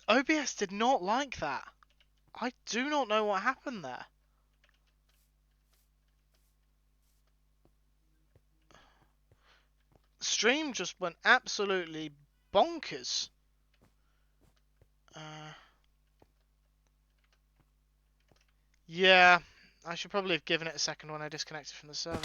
OBS did not like that. I do not know what happened there. Stream just went absolutely bonkers. Yeah, I should probably have given it a second when I disconnected from the server.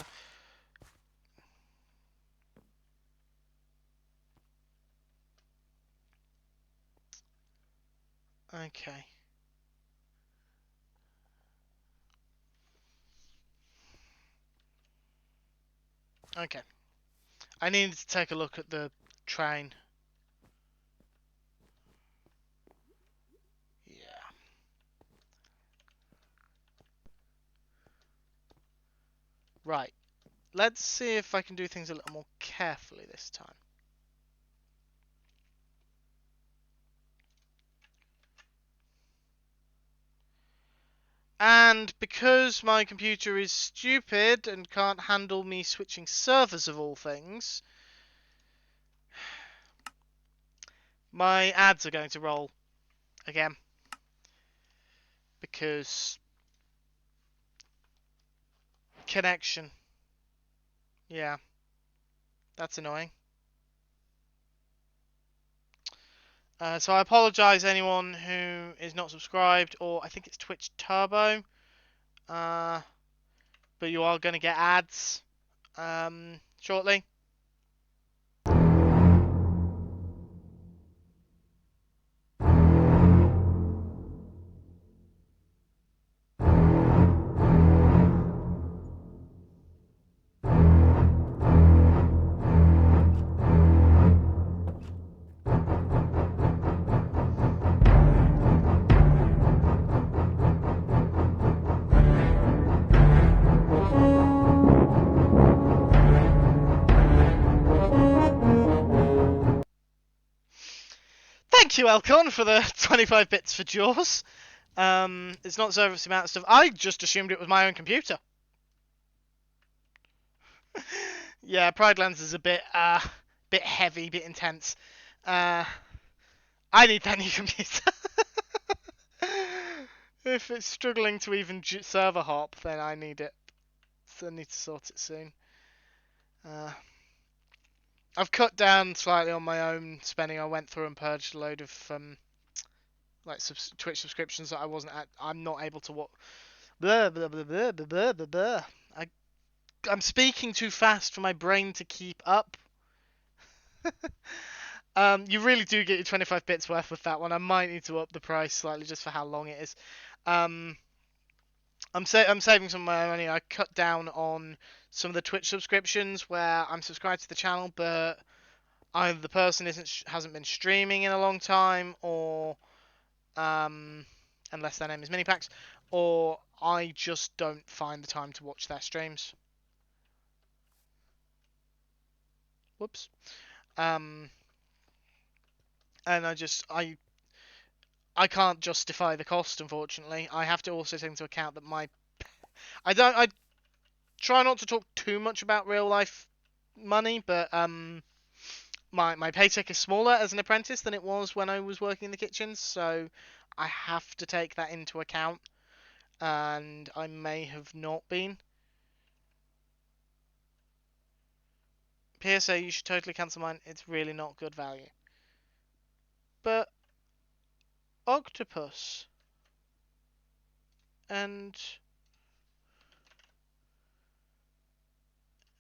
Okay. Okay. I needed to take a look at the train. Yeah. Right. Let's see if I can do things a little more carefully this time. And because my computer is stupid and can't handle me switching servers of all things, my ads are going to roll again. Because connection. Yeah. That's annoying. So I apologise anyone who is not subscribed, or I think it's Twitch Turbo. But you are going to get ads shortly. Thank you, Elcon, for the 25 bits for Jaws. It's not service amount of stuff. I just assumed it was my own computer. Yeah, Pride Lands is a bit heavy, bit intense. I need that new computer. If it's struggling to even server hop, then I need it. So I need to sort it soon. I've cut down slightly on my own spending. I went through and purged a load of like Twitch subscriptions that I'm not able to watch. Blah blah blah blah blah blah blah. I'm speaking too fast for my brain to keep up. You really do get your 25 bits worth with that one. I might need to up the price slightly just for how long it is. I'm saving some of my money. I cut down on some of the Twitch subscriptions where I'm subscribed to the channel, but either the person hasn't been streaming in a long time, or unless their name is Minipax, or I just don't find the time to watch their streams. Whoops. And I can't justify the cost, unfortunately. I have to also take into account that I try not to talk too much about real life money, but my paycheck is smaller as an apprentice than it was when I was working in the kitchens, so I have to take that into account, and I may have not been. PSA, you should totally cancel mine. It's really not good value. But octopus and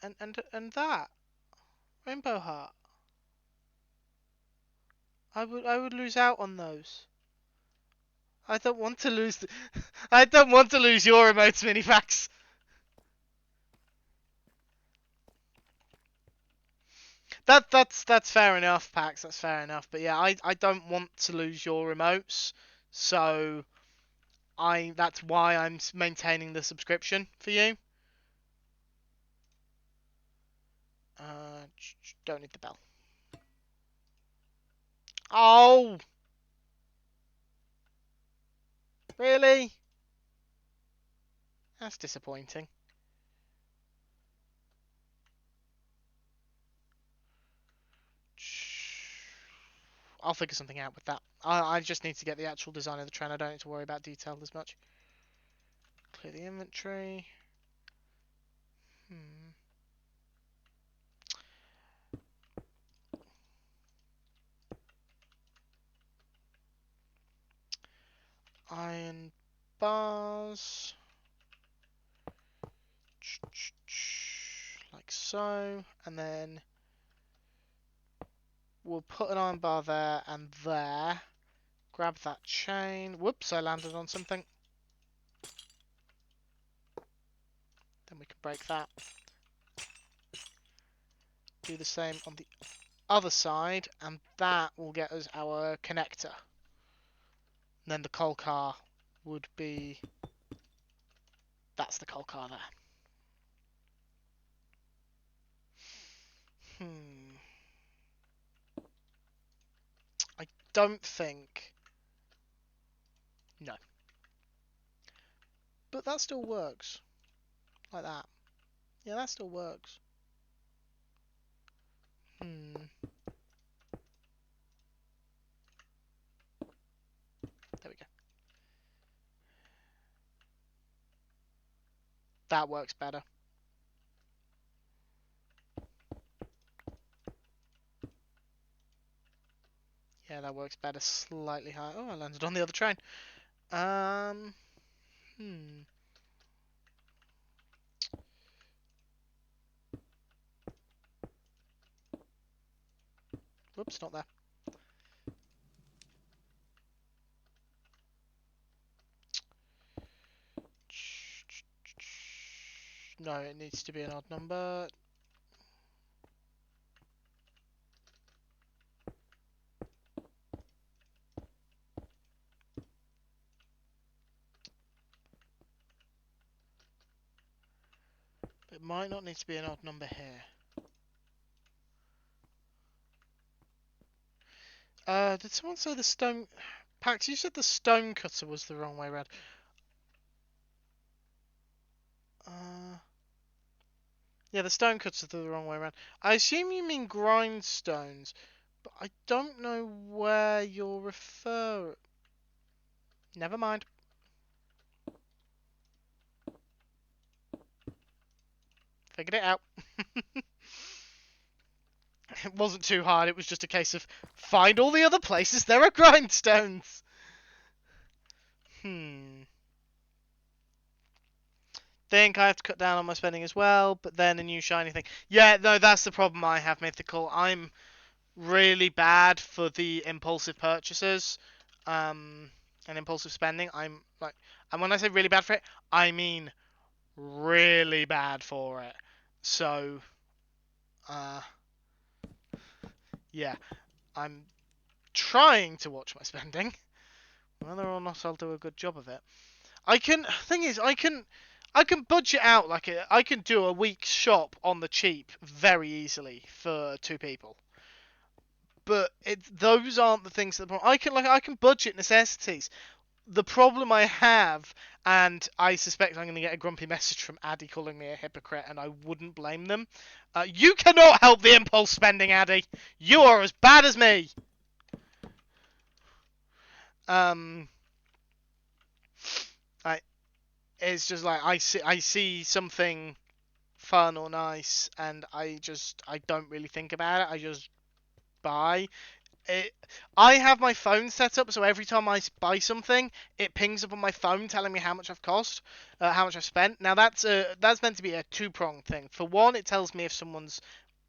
that rainbow heart, I would lose out on those. I don't want to lose. I don't want to lose your emotes, Minifax. That's fair enough, Pax. That's fair enough. But yeah, I don't want to lose your remotes, so that's why I'm maintaining the subscription for you. Don't need the bell. Oh, really? That's disappointing. I'll figure something out with that. I just need to get the actual design of the train. I don't need to worry about detail as much. Clear the inventory. Iron bars. Like so. And then we'll put an iron bar there and there. Grab that chain. Whoops, I landed on something. Then we can break that. Do the same on the other side, and that will get us our connector. And then the coal car would be... That's the coal car there. I don't think... No. But that still works. Like that. Yeah, that still works. There we go. That works better. Yeah, that works better. Slightly higher. Oh, I landed on the other train. Whoops, not there. No, it needs to be an odd number. It might not need to be an odd number here. Did someone say the stone... Pax, you said the stone cutter was the wrong way around. Yeah, the stone cutters are the wrong way around. I assume you mean grindstones, but I don't know where you're referring. Never mind. Figured it out. It wasn't too hard, it was just a case of find all the other places there are grindstones. Think I have to cut down on my spending as well, but then a new shiny thing. Yeah, no, that's the problem I have, Mythical. I'm really bad for the impulsive purchases, and impulsive spending. I'm like, and when I say really bad for it, I mean really bad for it. So, yeah, I'm trying to watch my spending. Whether or not I'll do a good job of it. Thing is, I can budget out I can do a week's shop on the cheap very easily for 2 people. But those aren't the things that I can budget necessities. The problem I have, and I suspect I'm going to get a grumpy message from Addy calling me a hypocrite, and I wouldn't blame them. You cannot help the impulse spending, Addy. You are as bad as me. It's just like I see something fun or nice, and I don't really think about it. I just buy it. I have my phone set up so every time I buy something, it pings up on my phone telling me how much how much I've spent. Now that's meant to be a 2-pronged thing. For one, it tells me if someone's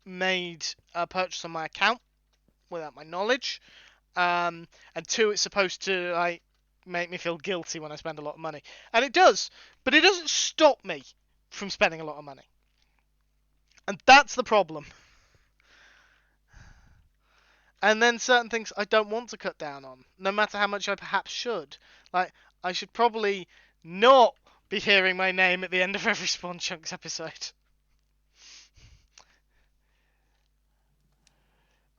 made a purchase on my account without my knowledge, and 2, it's supposed to make me feel guilty when I spend a lot of money, and it does, but it doesn't stop me from spending a lot of money, and that's the problem. And then certain things I don't want to cut down on, no matter how much I perhaps should. Like, I should probably not be hearing my name at the end of every Spawn Chunks episode.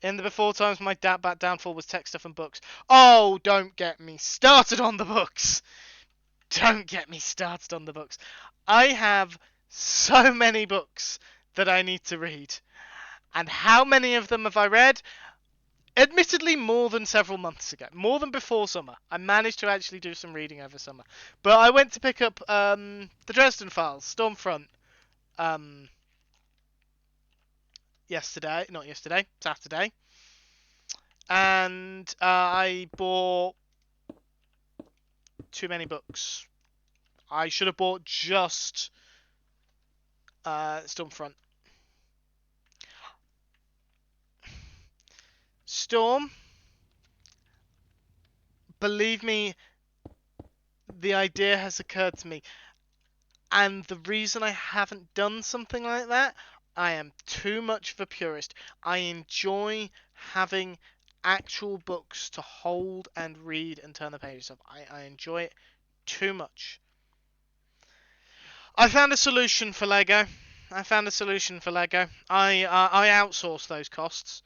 In the before times, my downfall was tech stuff and books. Oh, don't get me started on the books. Don't get me started on the books. I have so many books that I need to read. And how many of them have I read? Admittedly, more than several months ago, more than before summer. I managed to actually do some reading over summer, but I went to pick up the Dresden Files, Stormfront, um, Saturday, and I bought too many books. I should have bought just Stormfront. Storm, believe me, the idea has occurred to me. And the reason I haven't done something like that, I am too much of a purist. I enjoy having actual books to hold and read and turn the pages of. I enjoy it too much. I found a solution for Lego. I outsource those costs.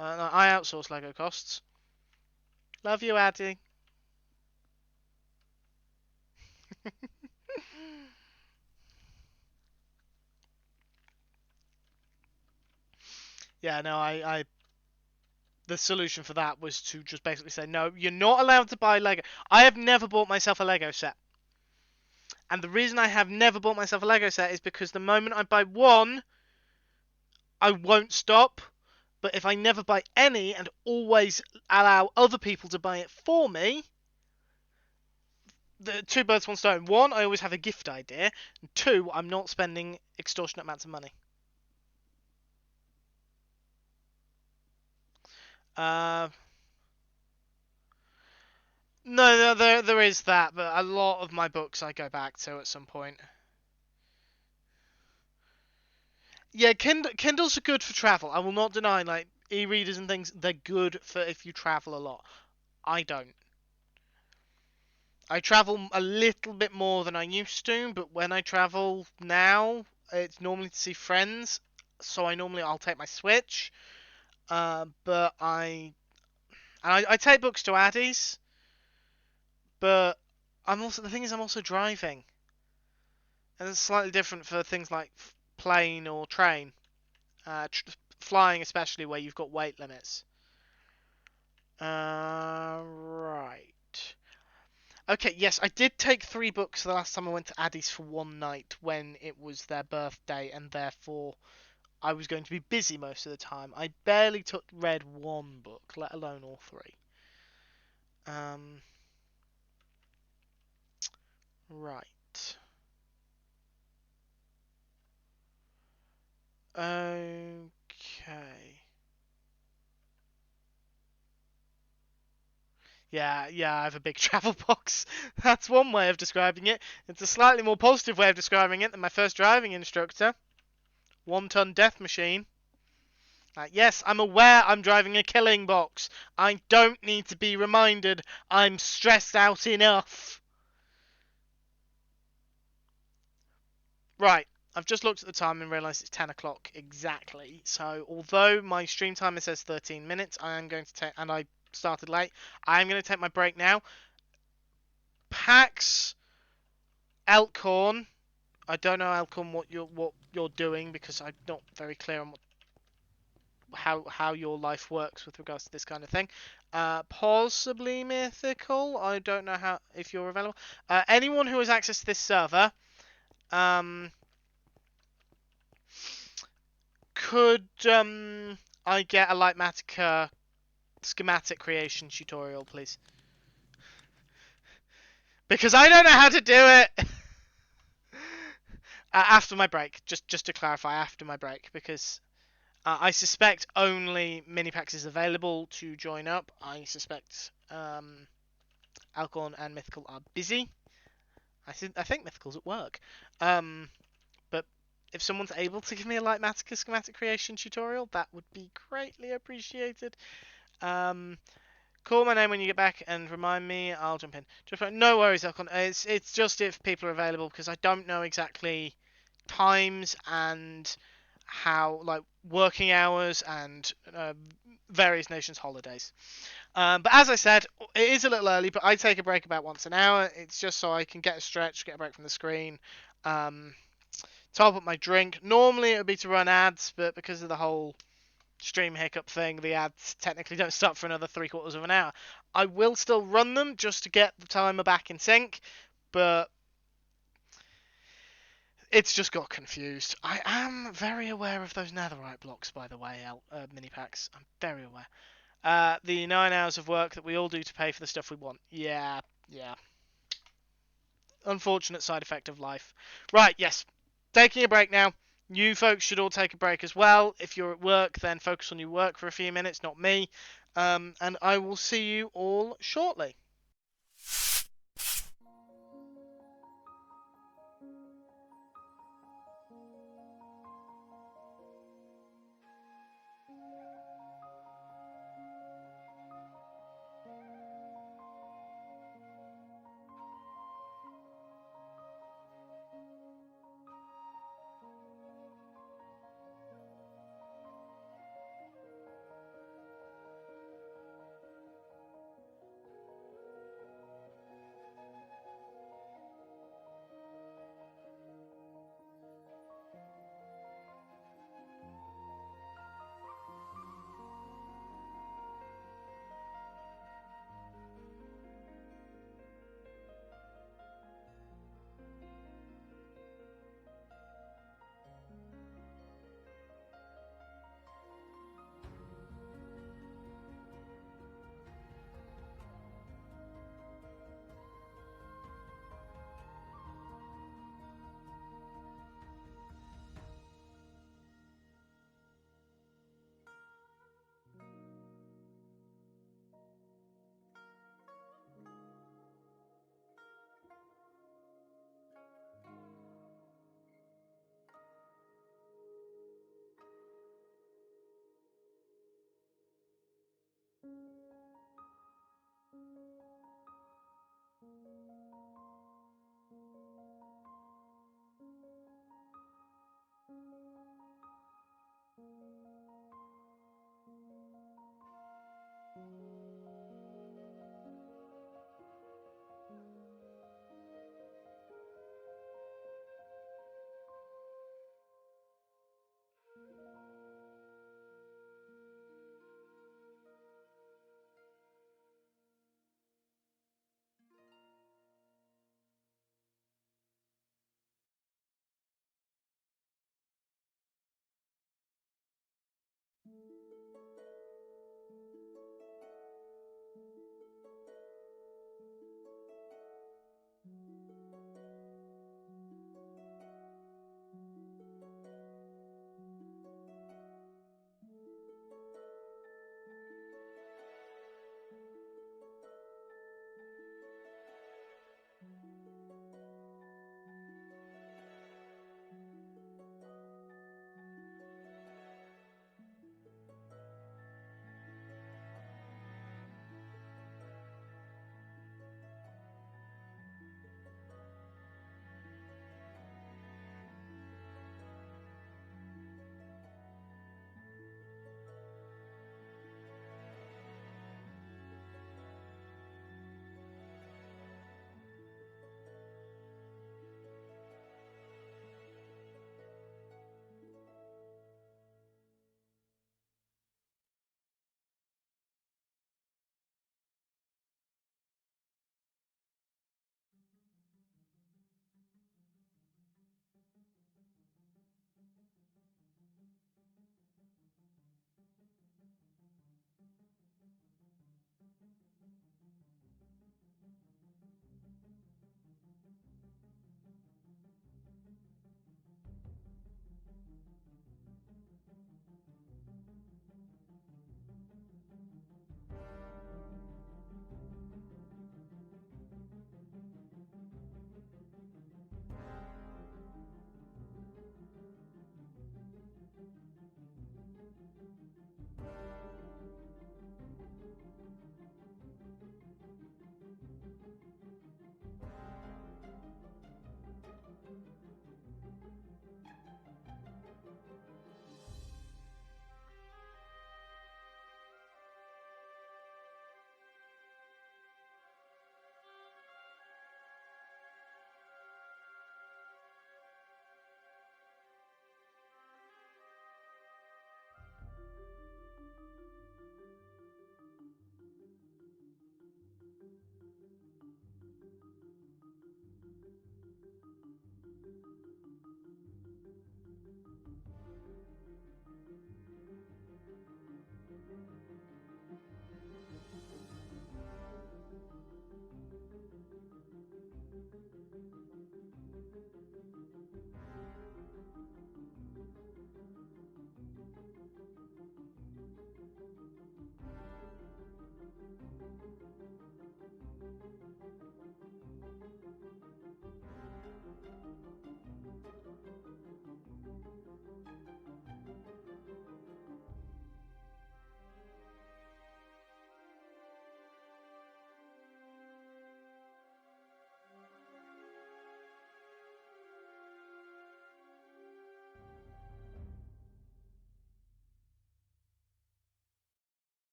I outsource Lego costs. Love you, Addy. Yeah, no, I the solution for that was to just basically say, no, you're not allowed to buy Lego. I have never bought myself a Lego set. And the reason I have never bought myself a Lego set is because the moment I buy one, I won't stop. But if I never buy any and always allow other people to buy it for me, the two birds, one stone. One, I always have a gift idea. And two, I'm not spending extortionate amounts of money. Uh, no, there is that, but a lot of my books I go back to at some point. Yeah, Kindles are good for travel. I will not deny, like e-readers and things, they're good for if you travel a lot. I don't. I travel a little bit more than I used to, but when I travel now, it's normally to see friends. So I'll take my Switch. But I take books to Addie's, but the thing is I'm also driving, and it's slightly different for things like plane or train, flying especially where you've got weight limits. Right. Okay, yes, I did take 3 books the last time I went to Addie's for one night when it was their birthday, and therefore I was going to be busy most of the time. I barely read one book, let alone all 3. Um, right. Okay. Yeah, I have a big travel box. That's one way of describing it. It's a slightly more positive way of describing it than my first driving instructor. 1-ton death machine. Yes, I'm aware I'm driving a killing box. I don't need to be reminded I'm stressed out enough. Right, I've just looked at the time and realised it's 10 o'clock exactly. So, although my stream timer says 13 minutes, I am going to take, and I started late, I am going to take my break now. Pax Elkhorn. I don't know, Elkhorn, what you're doing because I'm not very clear on how your life works with regards to this kind of thing. Possibly mythical. I don't know if you're available. Anyone who has access to this server, could I get a Litematica schematic creation tutorial, please? Because I don't know how to do it. After my break, just to clarify, after my break, because I suspect only Minipax is available to join up. I suspect Alcorn and Mythical are busy. I think Mythical's at work. But if someone's able to give me a Litematica schematic creation tutorial, that would be greatly appreciated. Call my name when you get back and remind me. I'll jump in. No worries, Alcorn. It's just if people are available because I don't know exactly times and how, like, working hours and various nations' holidays. But as I said, it is a little early, but I take a break about once an hour. It's just so I can get a stretch, get a break from the screen, top up my drink. Normally it would be to run ads, but because of the whole stream hiccup thing, the ads technically don't start for another 3/4 of an hour. I will still run them just to get the timer back in sync, but it's just got confused. I am very aware of those netherite blocks, by the way, Minipax. I'm very aware. The 9 hours of work that we all do to pay for the stuff we want. Yeah. Unfortunate side effect of life. Right, yes. Taking a break now. You folks should all take a break as well. If you're at work, then focus on your work for a few minutes, not me. And I will see you all shortly.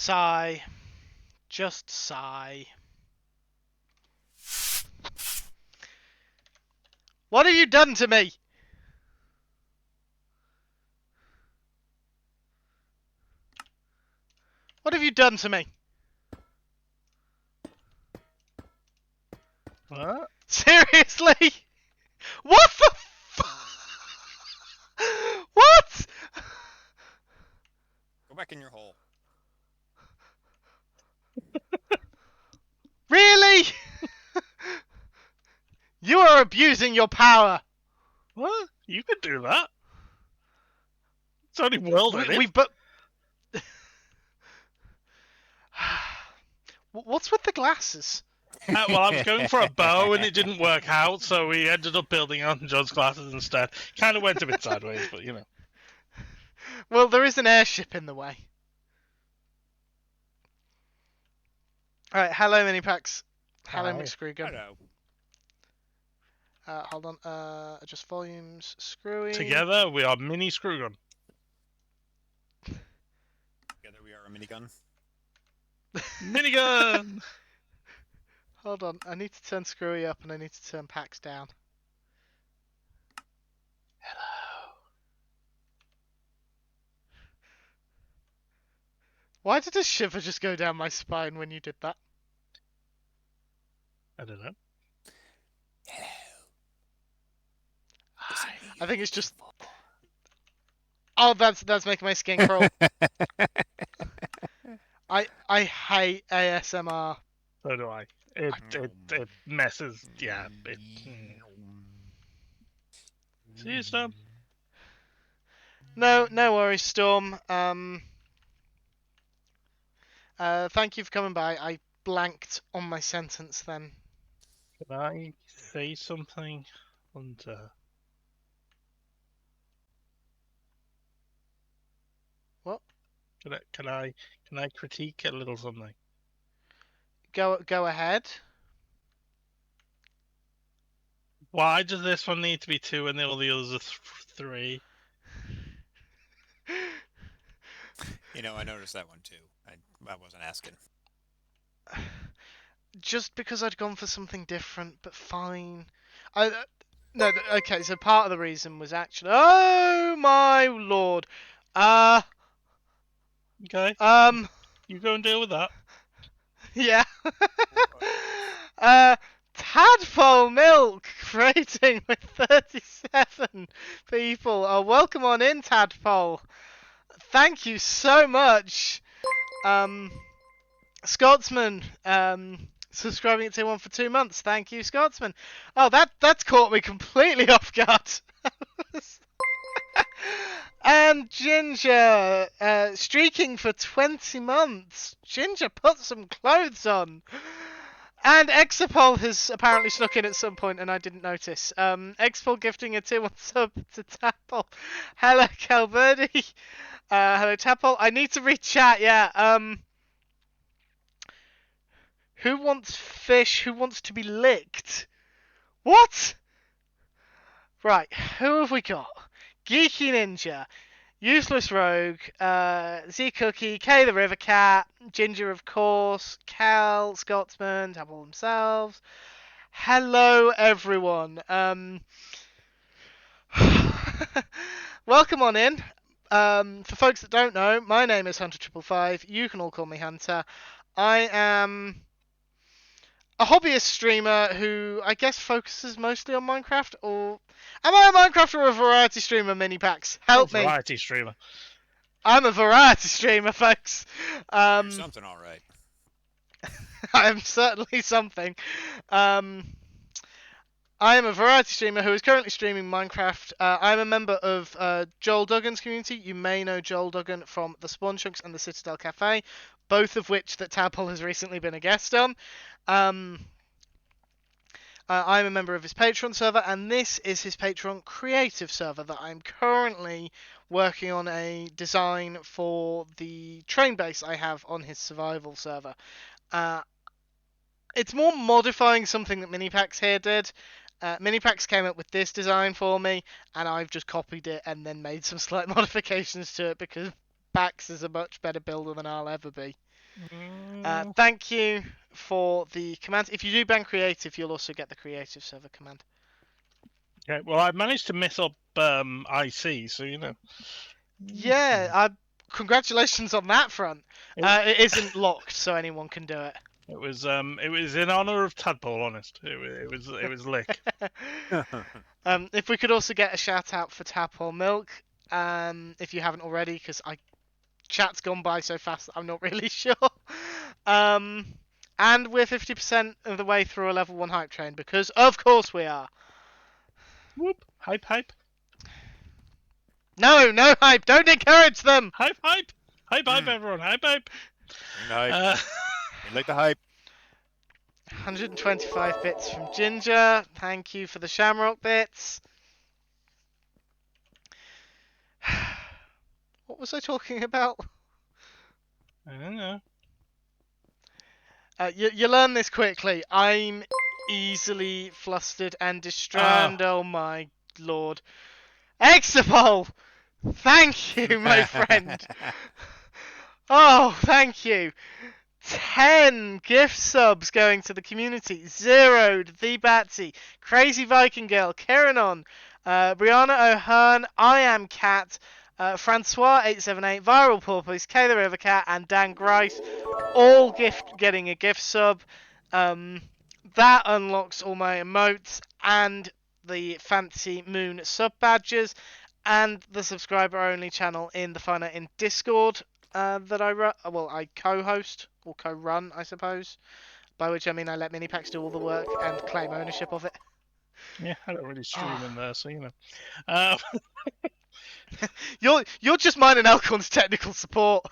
Sigh. Just sigh. What have you done to me? What have you done to me? What? Seriously? What the What? Go back in your hole. Really? You are abusing your power. What? You could do that. It's only world edit. We but. What's with the glasses? Well, I was going for a bow and it didn't work out, so we ended up building on John's glasses instead. Kind of went a bit sideways, but you know. Well, there is an airship in the way. Alright, hello Minipax. Hello Hi. McScrewgunn. Hello. Hold on, adjust volumes, screwy. Together, we are Mini Screwgun. Together we are a minigun. Minigun! Hold on, I need to turn screwy up and I need to turn Pax down. Hello. Why did a shiver just go down my spine when you did that? I don't know. Hello. I think it's just. Oh, that's making my skin crawl. I hate ASMR. So do I. It messes. Yeah. See you, Storm. No worries, Storm. Thank you for coming by. I blanked on my sentence then. Can I say something? And What? Can I critique a little something? Go ahead. Why does this one need to be 2 and all the others are 3? You know, I noticed that one too. I wasn't asking. Just because I'd gone for something different, but fine. No, okay. So part of the reason was actually. Oh my lord. Okay. You go and deal with that. Yeah. Tadpole Milk rating with 37 people. Oh, welcome on in, Tadpole. Thank you so much. Scotsman, subscribing at Tier 1 for 2 months. Thank you, Scotsman. Oh, that's caught me completely off guard. And Ginger, streaking for 20 months. Ginger, put some clothes on. And Exapol has apparently snuck in at some point and I didn't notice. Exapol gifting a tier 1 sub to Tapple. Hello, Calverdi. Hello, Tapple. I need to read chat, yeah. Who wants fish? Who wants to be licked? What? Right, who have we got? Geeky Ninja, Useless Rogue, Z Cookie, K the River Cat, Ginger of course, Cal, Scotsman, Tapple themselves. Hello everyone. Welcome on in. For folks that don't know, my name is Hunter555. You can all call me Hunter. I am a hobbyist streamer who I guess focuses mostly on Minecraft, or am I a Minecraft or a variety streamer, Minipax? Help me. Variety streamer. I'm a variety streamer, folks. You're something, all right. I am certainly something. I am a variety streamer who is currently streaming Minecraft. I'm a member of Joel Duggan's community. You may know Joel Duggan from the Spawn Chunks and the Citadel Cafe, both of which that Tadpole has recently been a guest on. I'm a member of his Patreon server, and this is his Patreon creative server that I'm currently working on a design for the train base I have on his survival server. It's more modifying something that Minipax here did. Minipax came up with this design for me, and I've just copied it and then made some slight modifications to it because Pax is a much better builder than I'll ever be. Thank you for the command. If you do ban creative, you'll also get the creative server command. Okay, well, I managed to miss up IC, so you know. Yeah, congratulations on that front. It isn't locked, so anyone can do it. It was in honor of Tadpole, honest. It was lick. If we could also get a shout out for Tadpole Milk, if you haven't already, because chat's gone by so fast that I'm not really sure. And we're 50% of the way through a level 1 hype train, because of course we are. Whoop! Hype, hype. No hype! Don't encourage them! Hype, hype! Hype, hype, everyone! Hype, hype! Bring the hype. We like the hype. 125 bits from Ginger. Thank you for the Shamrock bits. What was I talking about? I don't know. You learn this quickly. I'm easily flustered and distracted. Oh my lord. Exapol! Thank you, my friend. Oh, thank you. 10 gift subs going to the community. Zeroed, The Batsy, Crazy Viking Girl, Kiranon, Brianna O'Hearn, I Am Cat, Francois878, Viral Porpoise, Kay the River Cat, and Dan Grice, all getting a gift sub. That unlocks all my emotes and the Fancy Moon sub badges and the subscriber only channel in the Finite in Discord that I run. Well, I co-host or co-run, I suppose. By which I mean I let Minipax do all the work and claim ownership of it. Yeah, I don't really stream in there, so you know. You're just mine and Elcon's technical support.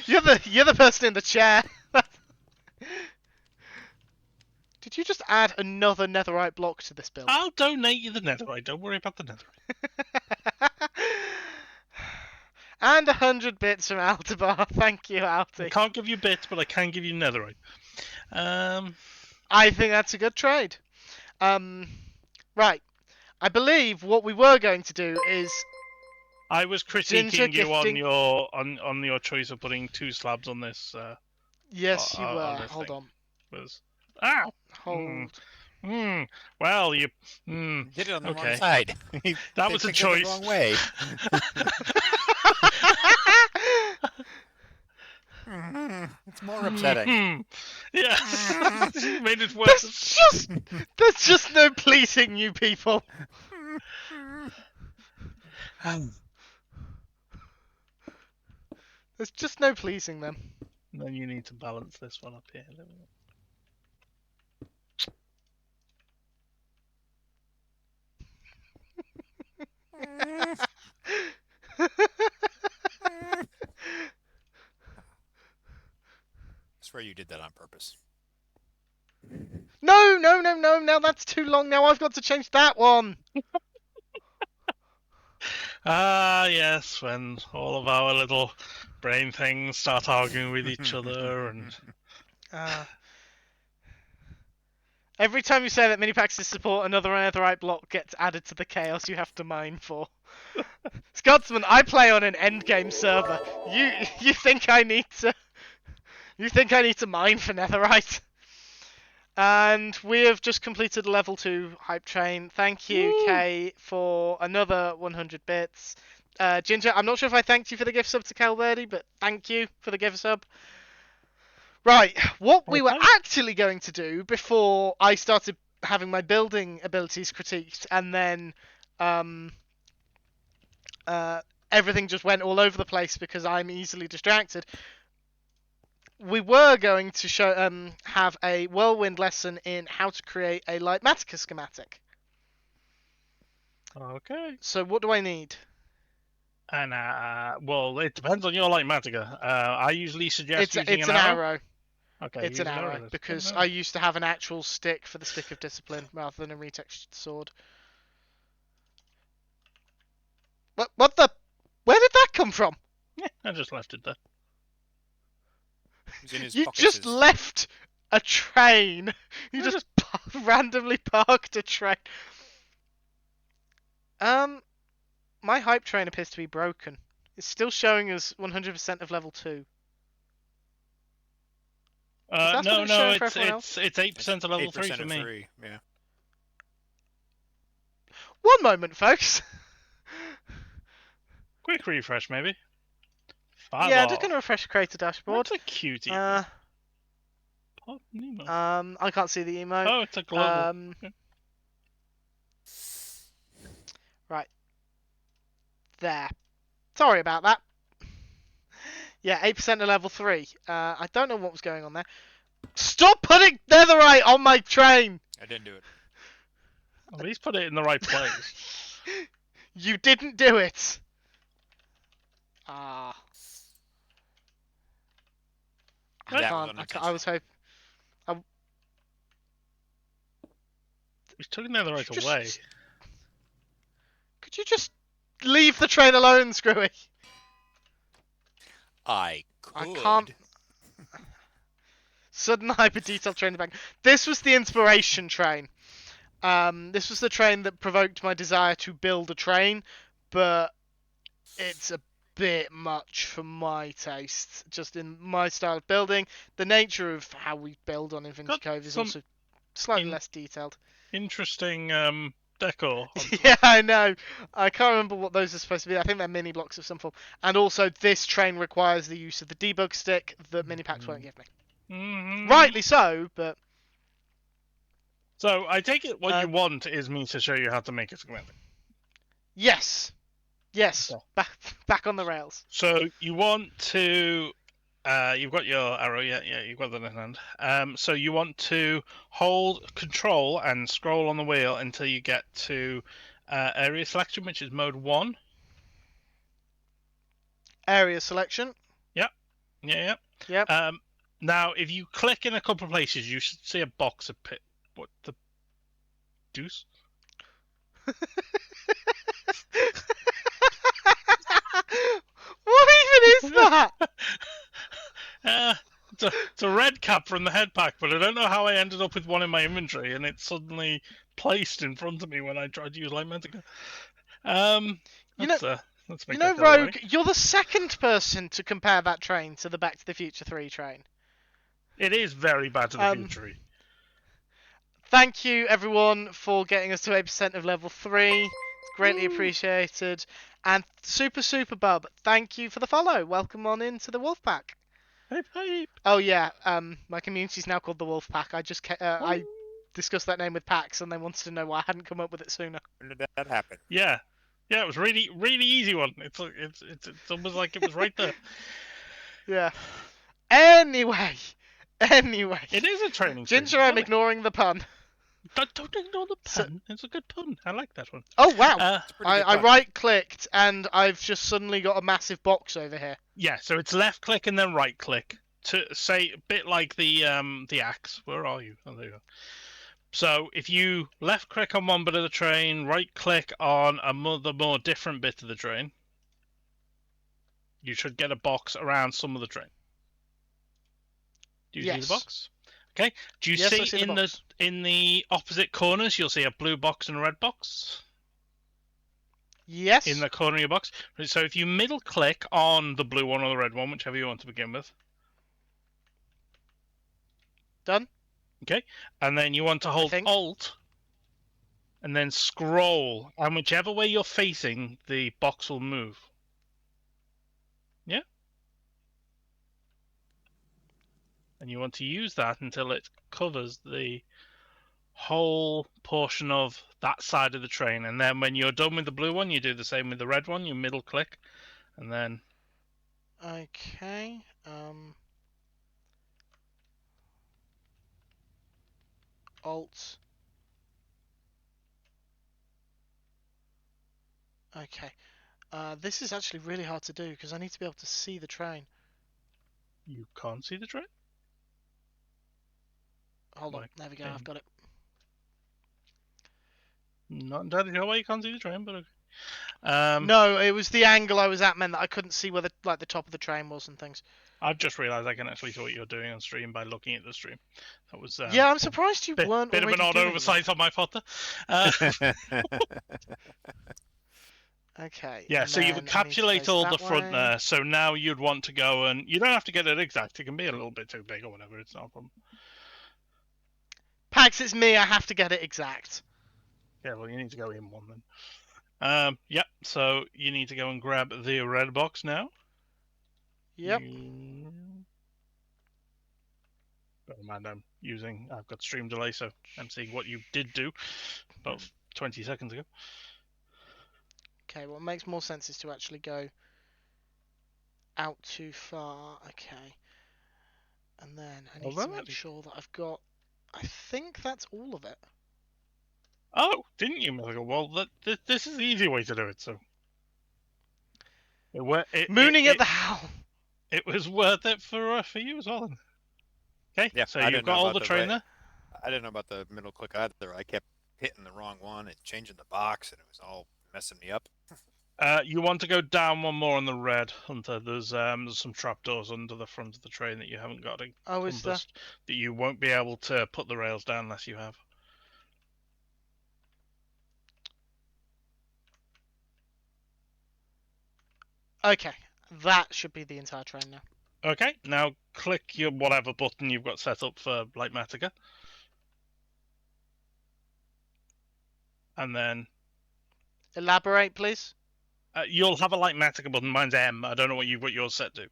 You're the person in the chair. Did you just add another netherite block to this build? I'll donate you the netherite. Don't worry about the netherite. And 100 bits from Altabar. Thank you, Alti. I can't give you bits, but I can give you netherite. I think that's a good trade. Right. I believe what we were going to do is I was critiquing you on your choice of putting 2 slabs on this. Yes, you were. On Hold on. Ow! Hold. Well, you did it on the okay. wrong side. That was a choice. The wrong way. It's more upsetting. Yeah, made it worse. There's just no pleasing you people. There's just no pleasing them. Then you need to balance this one up here. I swear you did that on purpose. No! Now that's too long. Now I've got to change that one. Yes, when all of our little brain things start arguing with each other and... Every time you say that Minipax's support, another netherite block gets added to the chaos you have to mine for. Scotsman, I play on an endgame server. You think I need to... You think I need to mine for netherite? And we have just completed level 2 hype train. Thank you, Woo! Kay, for another 100 bits. Ginger, I'm not sure if I thanked you for the gift sub to Calverdi, but thank you for the gift sub. Right, what we were actually going to do before I started having my building abilities critiqued and then everything just went all over the place because I'm easily distracted. We were going to have a whirlwind lesson in how to create a Litematica schematic. Okay. So what do I need? And well, it depends on your Litematica. I usually suggest using an arrow. Okay. It's an arrow because I used to have an actual stick for the stick of discipline rather than a retextured sword. What the? Where did that come from? Yeah, I just left it there. You just left a train. You just randomly parked a train. My hype train appears to be broken. It's still showing us 100% of level 2. That's what no, it's showing no, for everyone it's 8% of level 3 for me. 3, yeah. One moment, folks. Quick refresh, maybe. 5 Yeah, I'm just off. going to refresh the creator dashboard. That's a cute Uh, emote. Pop Nemo. I can't see the emote. Oh, it's a global. Right. There. Sorry about that. Yeah, 8% of level 3. I don't know what was going on there. Stop putting netherite on my train! I didn't do it. At least put it in the right place. You didn't do it! Ah. I That can't. was I was hoping. We took netherite away. Could you just leave the train alone, Screwy? I could. I can't. Sudden hyper detailed train bank. This was the inspiration train. This was the train that provoked my desire to build a train, but it's a bit much for my taste. Just in my style of building, the nature of how we build on Infinity Cove is also slightly less detailed. Interesting decor. Yeah, I know. I can't remember what those are supposed to be. I think they're mini blocks of some form. And also, this train requires the use of the debug stick that Minipax won't give me. Mm-hmm. Rightly so, but... So, I take it what you want is me to show you how to make a schematic. Yes. Yes. Okay. Back on the rails. So, you want to... you've got your arrow, yeah, you've got that in hand. So you want to hold Control and scroll on the wheel until you get to area selection, which is mode 1. Area selection. Yep. Yeah. Yep. Now, if you click in a couple of places, you should see a box of pit. What the deuce? What even is that? It's a red cap from the head pack, but I don't know how I ended up with one in my inventory, and it's suddenly placed in front of me when I tried to use Litematica. Let's make that go Rogue, away. you're the second person to compare that train to the Back to the Future 3 train. It is very Back to the Future. Thank you, everyone, for getting us to 8% of level 3. It's greatly appreciated. And Super Bub, thank you for the follow. Welcome on into the Wolfpack. Hype. Oh yeah, my community's now called the Wolfpack. I discussed that name with PAX, and they wanted to know why I hadn't come up with it sooner. When did that happen? Yeah, it was really easy one. It's almost like it was right there. Yeah. Anyway, it is a training. Ginger, I'm ignoring the pun. Don't ignore the pun. It's a good pun. I like that one. Oh wow! I pun. right-clicked and I've just suddenly got a massive box over here. Yeah, so it's left click and then right click to say a bit like the axe. Where are you? Oh, there you go. So if you left click on one bit of the train, right click on the more different bit of the train, you should get a box around some of the train. Do you see the box? Okay. Do you see in the opposite corners? You'll see a blue box and a red box. Yes. In the corner of your box. So if you middle click on the blue one or the red one, whichever you want to begin with. Done. Okay. And then you want to hold Alt and then scroll. And whichever way you're facing, the box will move. Yeah? And you want to use that until it covers the whole portion of that side of the train. And then when you're done with the blue one, you do the same with the red one. You middle click and then... Okay. Alt. Okay. This is actually really hard to do because I need to be able to see the train. You can't see the train? Hold on. There we go. I've got it. Not entirely sure why you can't see the train, but okay. No, it was the angle I was at meant that I couldn't see where the top of the train was and things. I've just realised I can actually see what you're doing on stream by looking at the stream. That was yeah, I'm surprised you weren't. Bit of an odd oversight on my part there. Okay. Yeah, and so you've then I need to encapsulated face all that the front way. there. So now you'd want to go and you don't have to get it exact. It can be a little bit too big or whatever. It's not a problem. Pax, it's me. I have to get it exact. Yeah, well, you need to go in one then. Yep. So you need to go and grab the red box now. Yep. Bear in mind, I've got stream delay, so I'm seeing what you did do about 20 seconds ago. Okay, what makes more sense is to actually go out too far. Okay. And then I need to make sure that I've got... I think that's all of it. Oh, didn't you, Milligan? Well, this is the easy way to do it, so... Mooning at the helm! It was worth it for you as well. Okay, Yeah, so I you've didn't know got all about the the train right. there. I didn't know about the middle click either. I kept hitting the wrong one and changing the box, and it was all messing me up. You want to go down one more on the red, Hunter. There's some trapdoors under the front of the train that you haven't got Oh, is there? encompassed that you won't be able to put the rails down unless you have. Okay, that should be the entire train now. Okay, now click your whatever button you've got set up for Litematica. And then... Elaborate, please. You'll have a Litematica button. Mine's M. I don't know what you've got yours set to.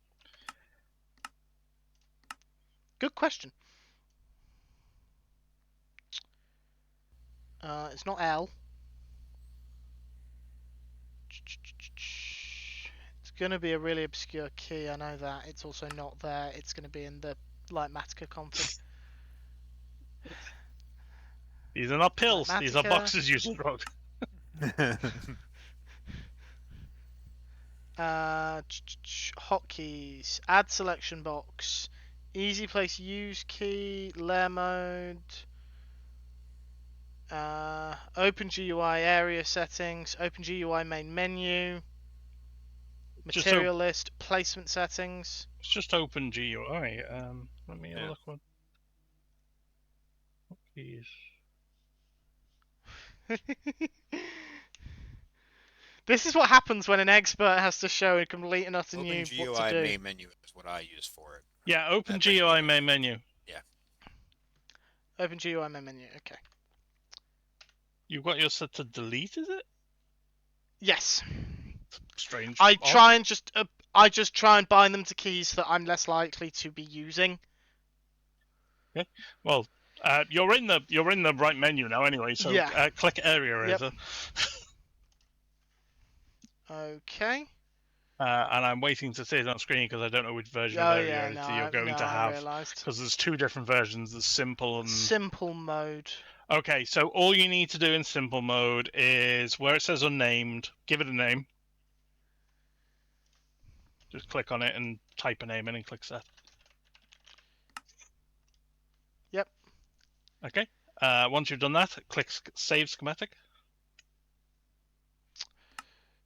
Good question. It's not L. It's going to be a really obscure key, I know that. It's also not there. It's going to be in the Litematica config. These are not pills. Litematica. These are boxes you wrote. Hotkeys. Add selection box. Easy place use key. Layer mode. Open GUI area settings. Open GUI main menu. Material list. Placement settings. It's just open GUI. Let me look one. Hotkeys. This is what happens when an expert has to show a complete and utter new what to do. Open GUI main menu is what I use for it. Yeah, open GUI main menu. Yeah. Open GUI main menu. Okay. You've got yours set to delete, is it? Yes. Strange. I just try and bind them to keys that I'm less likely to be using. Okay. Well, you're in the right menu now anyway. So Yeah. click area eraser. Okay. And I'm waiting to see it on screen because I don't know which version of area editor you're going to have. Because there's two different versions. There's simple and... Simple mode. Okay, so all you need to do in simple mode is where it says unnamed, give it a name. Just click on it and type a name in and click set. Yep. Okay. Once you've done that, click save schematic.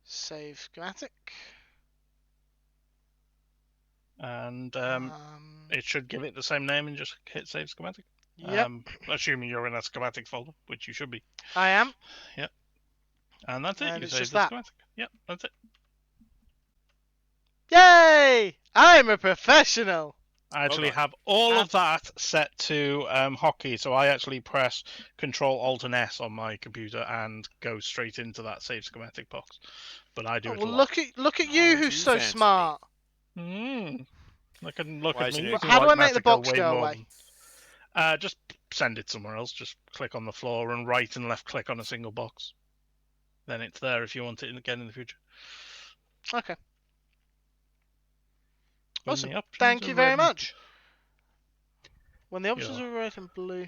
Save schematic. And it should give it the same name and just hit save schematic. Yep. Assuming you're in a schematic folder, which you should be. I am. Yep. And that's it. And you it's save just the that. schematic. Yep, that's it. Yay! I'm a professional. I actually have all of that set to hotkey, so I actually press Control Alt and S on my computer and go straight into that save schematic box. But I do it a lot. Look at you, who's so smart. I can look at me. How do I make the box go away? Just send it somewhere else. Just click on the floor and right and left click on a single box. Then it's there if you want it again in the future. Okay. When awesome. the Thank you very red much. When the options are red and blue.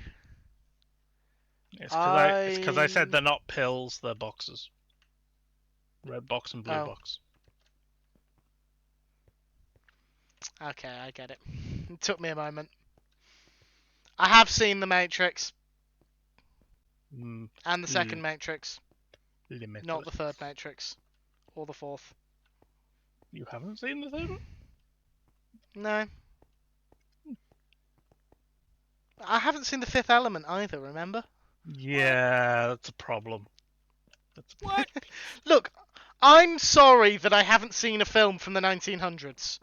It's because I said they're not pills, they're boxes. Red box and blue box. Okay, I get it. It took me a moment. I have seen the Matrix. And the second Matrix. Limitless. Not the third Matrix. Or the fourth. You haven't seen the third one? No. I haven't seen the Fifth Element either, remember? Yeah, that's a problem. What? Look, I'm sorry that I haven't seen a film from the 1900s.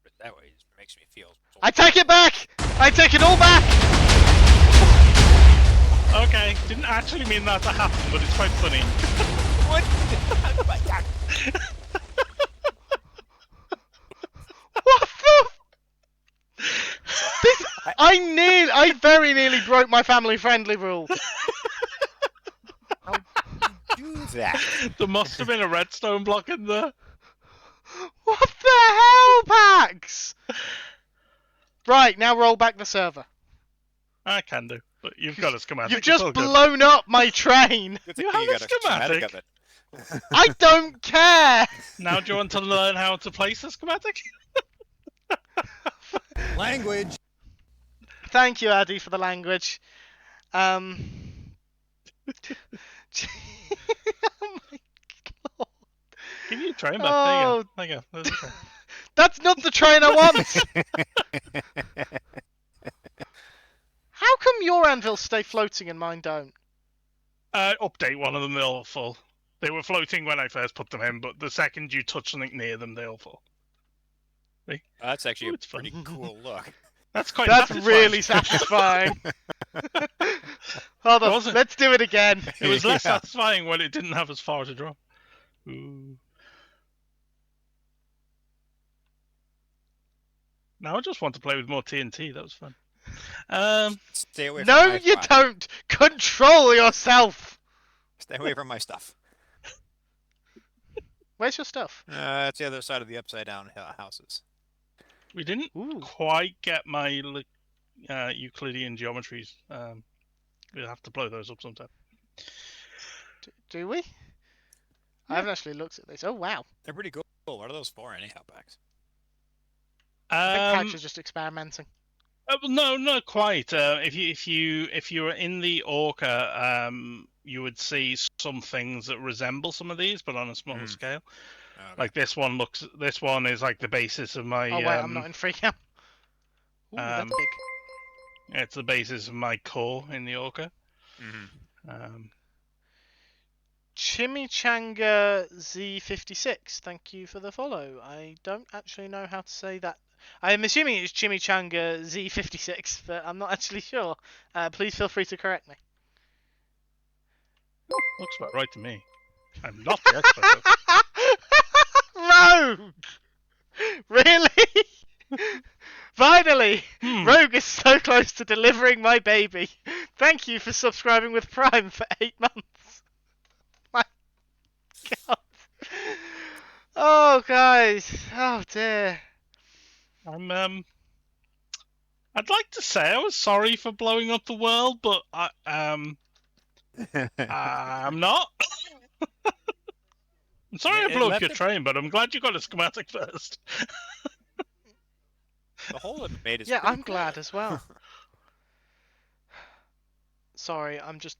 But that way, it makes me feel. I take it back! I take it all back! Okay, didn't actually mean that to happen, but it's quite funny. What? What the? This, I very nearly broke my family-friendly rule. How do that? There must have been a redstone block in there. What the hell, Pax? Right, now roll back the server. I can do, but you've got a schematic. You've it's just all good. blown up my train. Good You thing you have got a a schematic of schematic. it. I don't care. Now do you want to learn how to place a schematic? Language. Thank you, Addy, for the language. Oh my god. Give you a train back. There you Oh, go. There you go. There's a train. that's not the train I want. How come your anvils stay floating and mine don't? Update one of them, they'll all fall. They were floating when I first put them in, but the second you touch something near them, they'll fall. See? That's actually Ooh, a it's fun. pretty cool look. That's quite That's satisfying. really satisfying. Hold on, Wasn't- let's do it again. It was less Yeah. satisfying when it didn't have as far to drop. Ooh. Now I just want to play with more TNT. That was fun. Stay away from No, my you fire. don't. Control yourself. Stay away from my stuff. Where's your stuff? It's the other side of the upside down houses. we didn't Ooh. quite get my Euclidean geometries. We'll have to blow those up sometime. Do we? I haven't actually looked at this. Oh wow. They're pretty cool. What are those for, anyhow, Pax? I think Patch Um, is just experimenting. well, no, not quite. If you were in the Orca, you would see some things that resemble some of these, but on a smaller scale. Okay. Like this one looks. This one is like the basis of my. Oh wait, I'm not in free cam. Ooh, that's um, big. It's the basis of my core in the Orca. Mm-hmm. Chimichanga Z56, thank you for the follow. I don't actually know how to say that. I'm assuming it's Chimichanga Z56, but I'm not actually sure. Please feel free to correct me. Looks about right to me. I'm not the expert. Rogue! Really? Finally! Hmm. Rogue is so close to delivering my baby. Thank you for subscribing with Prime for 8 months. My god. Oh, guys. Oh, dear. I'd like to say I was sorry for blowing up the world, but I'm not. I'm sorry I blew up your train, but I'm glad you got a schematic first. The hole it made is Yeah, pretty I'm cool. glad as well. Sorry, I'm just...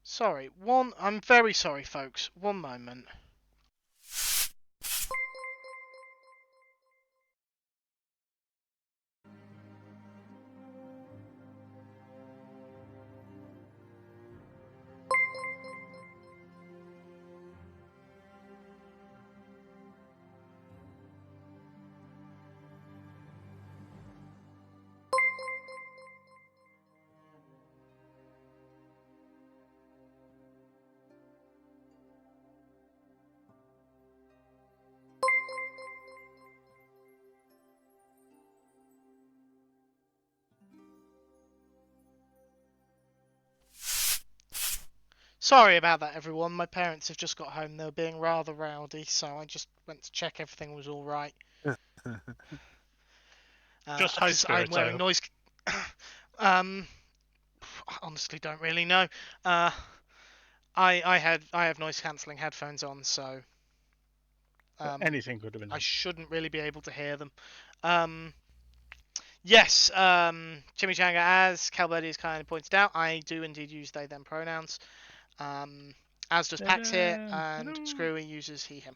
Sorry, I'm very sorry, folks. One moment. Sorry about that, everyone. My parents have just got home. They were being rather rowdy, so I just went to check everything was all right. Just high 'cause I'm spirits, wearing noise. I honestly don't really know. I have noise cancelling headphones on, so Anything could have been. I shouldn't really be able to hear them. Yes, Chimichanga, as Calberti has kind of pointed out, I do indeed use they them pronouns. As does Pax here, and Screwy uses he him.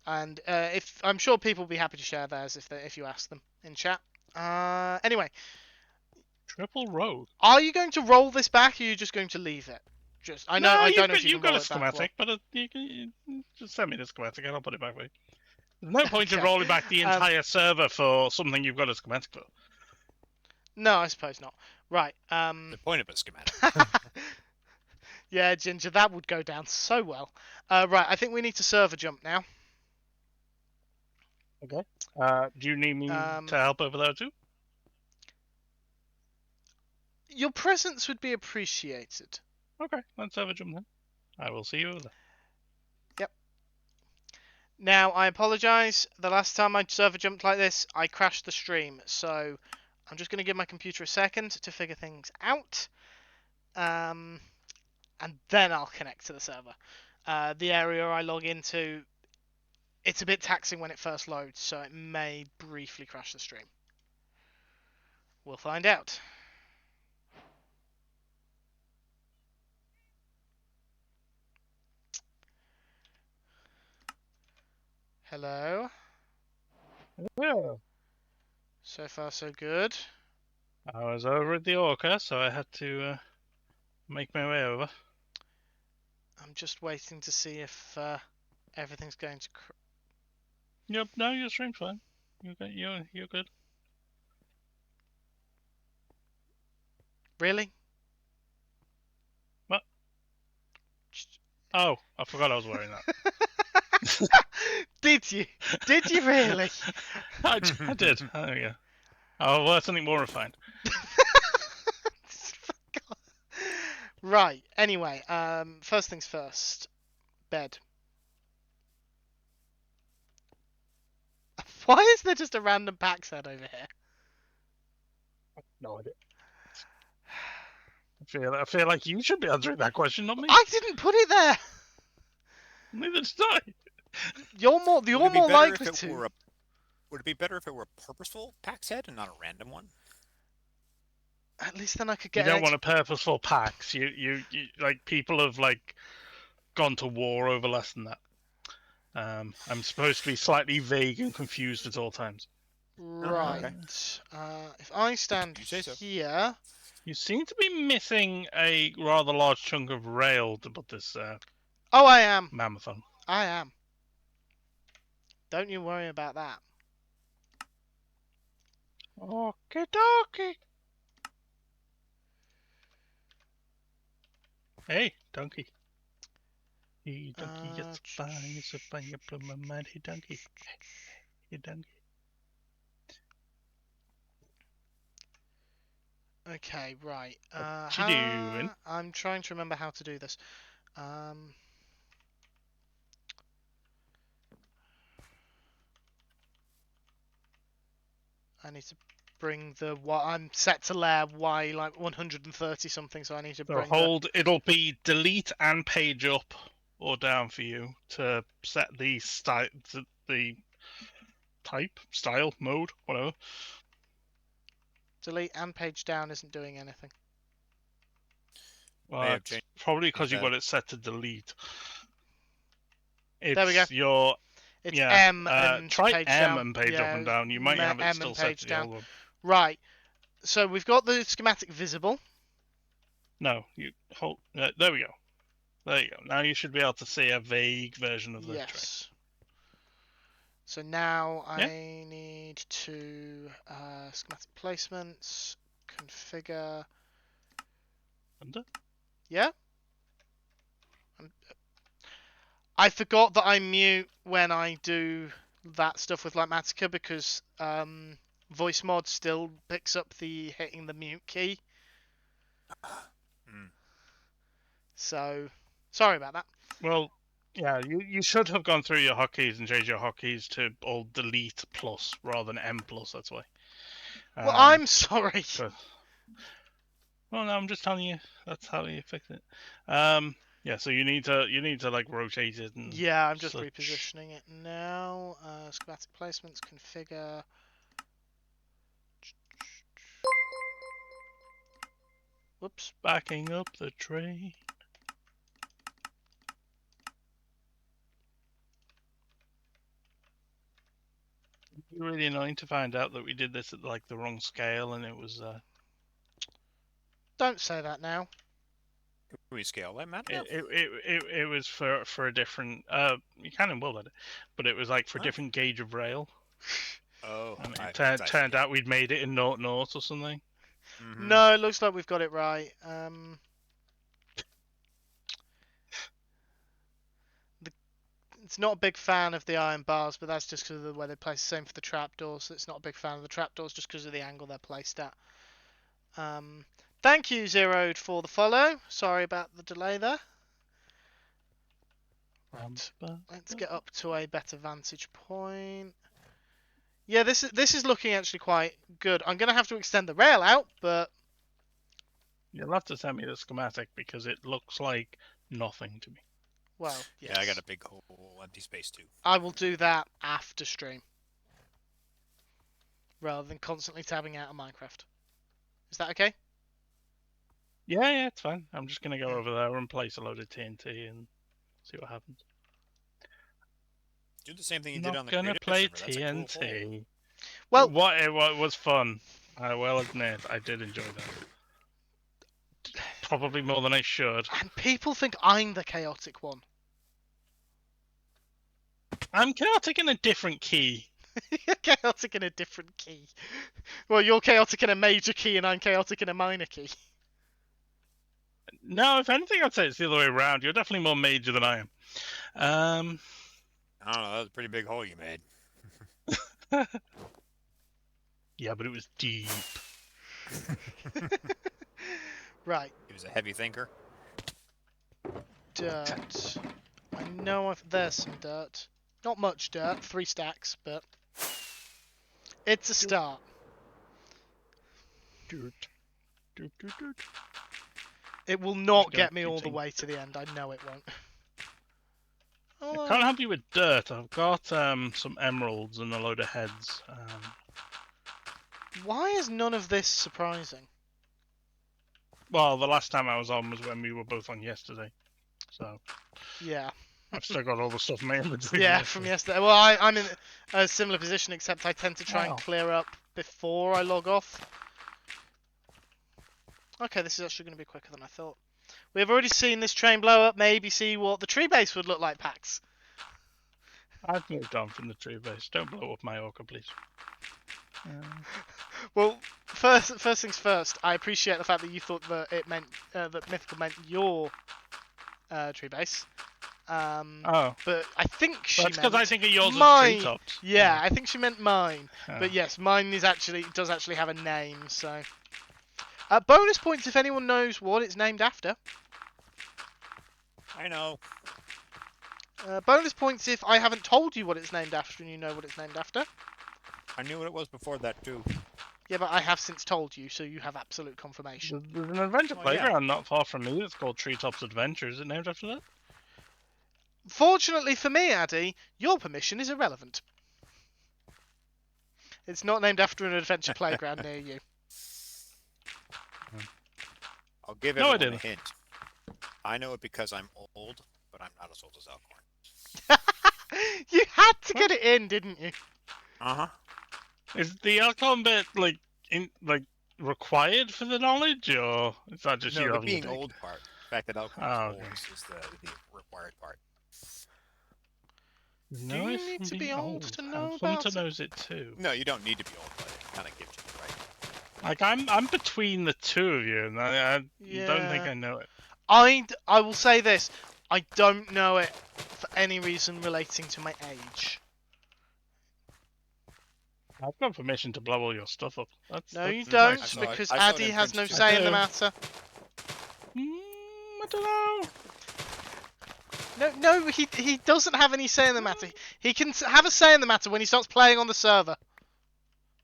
And if I'm sure people will be happy to share theirs if you ask them in chat. Anyway, Triple rogue. Are you going to roll this back, or are you just going to leave it? I don't know if you you've can got roll a it back. schematic, but you just send me the schematic and I'll put it back for you. There's no point in Okay. rolling back the entire server for something you've got a schematic for. No, I suppose not. Right. The point of a schematic. Yeah, Ginger, that would go down so well. Right, I think we need to server jump now. Okay. Do you need me to Um, help over there too? Your presence would be appreciated. Okay, let's have a jump then. I will see you over there. Yep. Now, I apologise. The last time I server jumped like this, I crashed the stream. So, I'm just going to give my computer a second to figure things out. And then I'll connect to the server. The area I log into, it's a bit taxing when it first loads, so it may briefly crash the stream. We'll find out. Hello. Yeah. So far, so good. I was over at the Orca, so I had to make my way over. I'm just waiting to see if everything's going to. Yep, no, your stream's fine. You're good. Really? What? Oh, I forgot I was wearing that. Did you? Did you really? I did. There we go. I'll wear something more refined. Right. Anyway, first things first. Bed. Why is there just a random pack set over here? No idea. I feel like you should be answering that question, not me. I didn't put it there. Neither did I. You're more likely to. Would it be better if it were a purposeful pack set and not a random one? At least then I could You get. don't want a purposeful packs. You like people have like gone to war over less than that. I'm supposed to be slightly vague and confused at all times. Right. Okay. If I stand You say so. here. You seem to be missing a rather large chunk of rail to put this Oh, I am. mammoth on. I am. Don't you worry about that. Okie dokie. Hey, donkey. Hey, donkey, it's fine, you plum my mind, hey, donkey. Hey, donkey. Okay, right. What you doing? I'm trying to remember how to do this. I need to bring I'm set to layer Y like 130 something, so I need to So bring hold, it'll be delete and page up or down for you to set the type, style, mode, whatever. delete and page down isn't doing anything. Well, May have it's changed probably because you've that. got it set to delete. There we go. It's your It's yeah. M and Try page M down. and page up and down. You might have it M still and set page to the down. old one. Right. So we've got the schematic visible. No, you hold. There we go. There you go. Now you should be able to see a vague version of the train. Yes. So now Yeah. I need to schematic placements, configure. Under? Yeah. I forgot that I mute when I do that stuff with Litematica because voice mod still picks up the hitting the mute key. So sorry about that. Well, yeah, you should have gone through your hotkeys and changed your hotkeys to all delete plus rather than M plus. That's why. Well, I'm sorry. Well, no, I'm just telling you that's how you fix it. Yeah, so you need to like rotate it and Yeah, I'm just such. repositioning it now. Schematic placements, configure. Whoops. Backing up the train. It's really annoying to find out that we did this at like the wrong scale and it was Don't say that now. Can we scale that map? It was for a different. You can and will edit, but it was like for a different gauge of rail. Oh, And I it see, turned yeah. out we'd made it in 0 or something. Mm-hmm. No, it looks like we've got it right. It's not a big fan of the iron bars, but that's just because of the way they place. Same for the trapdoors. So it's not a big fan of the trapdoors just because of the angle they're placed at. Thank you, Zeroed, for the follow. Sorry about the delay there. Right, let's get up to a better vantage point. Yeah, this is looking actually quite good. I'm gonna have to extend the rail out, but You'll have to send me the schematic because it looks like nothing to me. well, yes. Yeah, I got a big whole empty space too. I will do that after stream, rather than constantly tabbing out of Minecraft. Is that okay? Yeah, it's fine. I'm just gonna go over there and place a load of TNT and see what happens. Do the same thing you Not did on the gonna creative play server. That's a cool hole. TNT. Well, What was fun. I will admit, I did enjoy that. Probably more than I should. and people think I'm the chaotic one. I'm chaotic in a different key. You're chaotic in a different key. Well, you're chaotic in a major key, and I'm chaotic in a minor key. No, if anything, I'd say it's the other way around. You're definitely more major than I am. I don't know. That was a pretty big hole you made. Yeah, but it was deep. Right. He was a heavy thinker. Dirt. I know there's some dirt. Not much dirt, 3 stacks, but it's a start. Dirt. It will not Just get gonna me keep all the saying- way to the end. I know it won't. I can't help you with dirt. I've got some emeralds and a load of heads. Why is none of this surprising? Well, the last time I was on was when we were both on yesterday. So Yeah. I've still got all the stuff in my inventory. Yeah, from yesterday. Well, I'm in a similar position, except I tend to try and clear up before I log off. Okay, this is actually going to be quicker than I thought. We've already seen this train blow up. Maybe see what the tree base would look like, Pax. I've moved on from the tree base. Don't blow up my orca, please. Well, first things first. I appreciate the fact that you thought that it meant that mythical meant your tree base. But I think she That's meant because I think of yours as mine. treetops. Yeah, I think she meant mine. Yeah. But yes, mine does actually have a name. So, bonus points if anyone knows what it's named after. I know. Bonus points if I haven't told you what it's named after and you know what it's named after. I knew what it was before that too. Yeah, but I have since told you, so you have absolute confirmation. There's an adventure Oh, yeah. playground not far from me that's called Treetops Adventure. Is it named after that? Fortunately for me, Addy, your permission is irrelevant. It's not named after an adventure playground near you. I'll give No, I everyone a didn't. hint. I know it because I'm old, but I'm not as old as Alcorn. You had to get it in, didn't you? Uh-huh. Is the Alcon bit required for the knowledge, or is that just you No, the having a being dig? old part. The fact that Alcorn Oh, is okay. old is the required part. Do you need to be old to know Fun about to it? knows it too. No, you don't need to be old, but it kind of gives you the right. Like I'm between the two of you, and I don't think Yeah. I know it. I will say this. I don't know it for any reason relating to my age. I've got permission to blow all your stuff up. No, you that's don't, nice. because I saw it Addy in has no Prince too. say I in the do. matter. I don't know. No, he doesn't have any say in the matter. He can have a say in the matter when he starts playing on the server.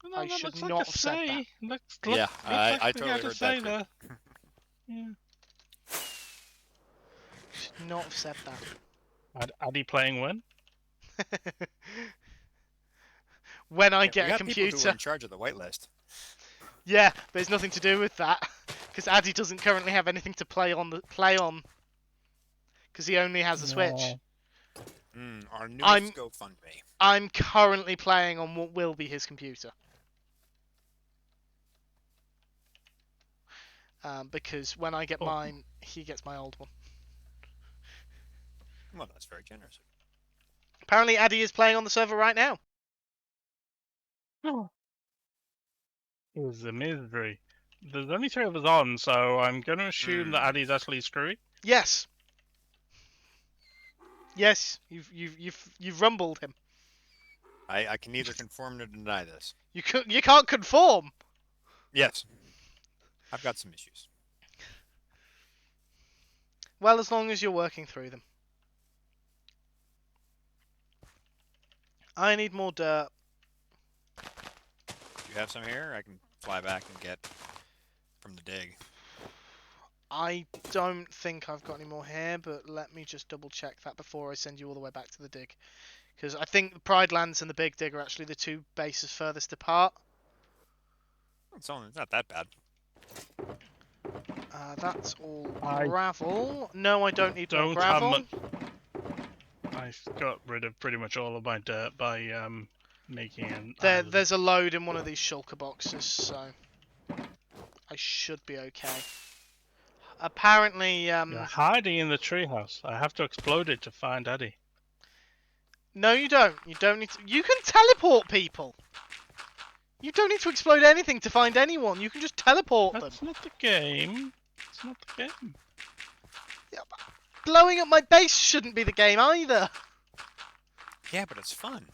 No, I that should looks like not a have said that. say. Yeah, I like totally had a heard say that too. there. Yeah. Should not have said that. Addy playing when? When I Yeah, get we a got people who are computer. in charge of the whitelist. Yeah, but it's nothing to do with that, because Addy doesn't currently have anything to play on. Because he only has a Switch. Our newest I'm- GoFundMe. I'm currently playing on what will be his computer. because when I get Oh. mine, he gets my old one. Well, that's very generous. Apparently, Addy is playing on the server right now. Oh. It was a misery. There's only 3 of us on, so I'm going to assume that Addy's actually screwy. Yes. Yes, you've rumbled him. I can neither confirm nor deny this. You can't conform. Yes. I've got some issues. Well, as long as you're working through them. I need more dirt. Do you have some here? I can fly back and get from the dig. I don't think I've got any more here, but let me just double check that before I send you all the way back to the dig. Because I think the Pride Lands and the Big Dig are actually the 2 bases furthest apart. It's not that bad. That's all I gravel. No, I don't need more Don't have gravel. much. I got rid of pretty much all of my dirt by making an island. There's a load in one of these shulker boxes, so I should be okay. Apparently, You're hiding in the treehouse. I have to explode it to find Addy. no, you don't. You don't need to. You can teleport people. You don't need to explode anything to find anyone. You can just teleport them. That's not the game. It's not the game. Blowing up my base shouldn't be the game either. Yeah, but it's fun.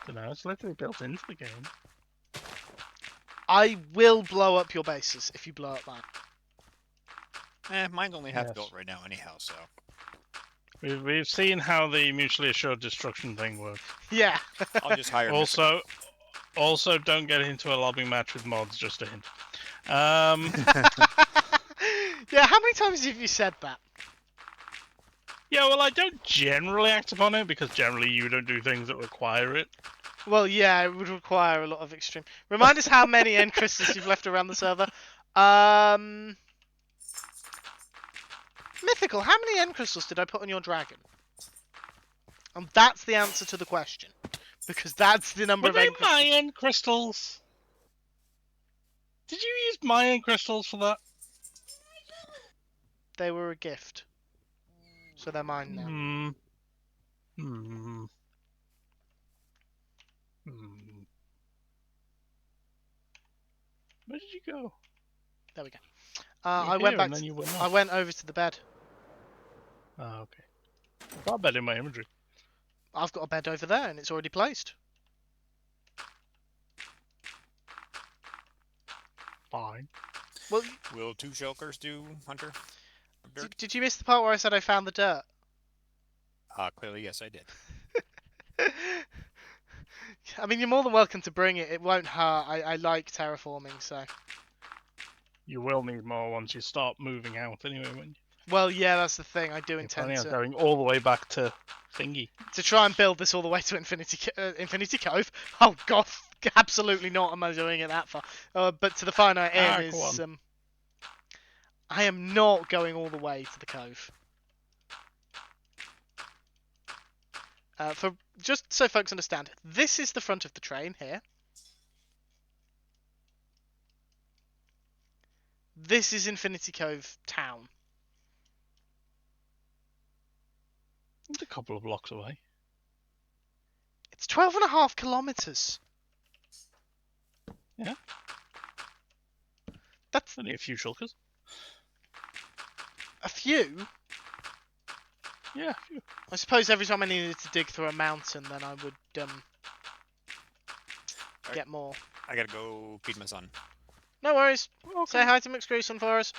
Don't know. It's literally built into the game. I will blow up your bases if you blow up mine. Mine's only half Yes. built right now anyhow, so. We've seen how the mutually assured destruction thing works. Yeah. I'll just hire Also, don't get into a lobbing match with mods. Just a hint. Yeah, how many times have you said that? Yeah, well, I don't generally act upon it because generally you don't do things that require it. Well, yeah, it would require a lot of extreme. Remind us how many end crystals you've left around the server. Mythical, how many end crystals did I put on your dragon? And that's the answer to the question. Because that's the number Were of they end crystals. my end crystals? Did you use my end crystals for that? They were a gift. So they're mine now. Where did you go? There we go. You were I went here back. and then you went I off. went over to the bed. Oh, okay. I've got a bed in my inventory. I've got a bed over there, and it's already placed. Fine. Well, Will 2 shulkers do, Hunter? did you miss the part where I said I found the dirt? Clearly, yes, I did. I mean, you're more than welcome to bring it. It won't hurt. I like terraforming, so. You will need more once you start moving out anyway. When you... Well, yeah, that's the thing. I do You're intend planning on to going all the way back to Thingy. try and build this all the way to Infinity Cove. Oh god, absolutely not. Am I doing it that far? But to the finite aim go is. on. I am not going all the way to the cove. For just so folks understand, this is the front of the train here. This is Infinity Cove town. It's a couple of blocks away. It's 12.5 kilometers. Yeah. That's Only a few shulkers. a few. Yeah, a few. I suppose every time I needed to dig through a mountain, then I would get more. I gotta go feed my son. No worries. Okay. Say hi to McScrewgunn for us.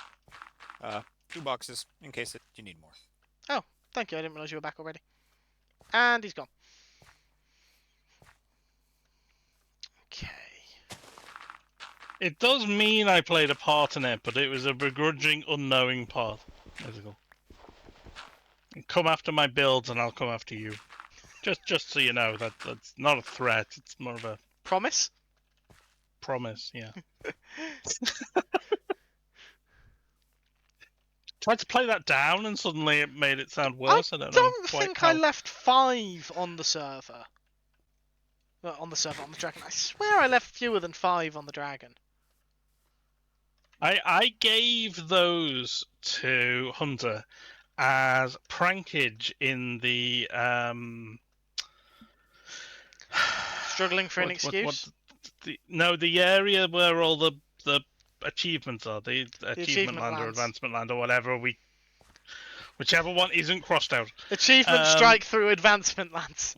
2 boxes in case you need more. Thank you. I didn't realise you were back already. And he's gone. Okay. It does mean I played a part in it, but it was a begrudging, unknowing part. Mythical. Come after my builds, and I'll come after you. Just so you know, that's not a threat. It's more of a Promise? promise. Yeah. Tried to play that down, and suddenly it made it sound worse. I don't know. don't quite think how. I left 5 on the server. On the dragon. I swear I left fewer than 5 on the dragon. I gave those to Hunter as prankage in the Struggling for an excuse? the area where all the achievements are, the The achievement achievement land or lands. advancement land or whatever, whichever one isn't crossed out. Achievement strike through advancement lands.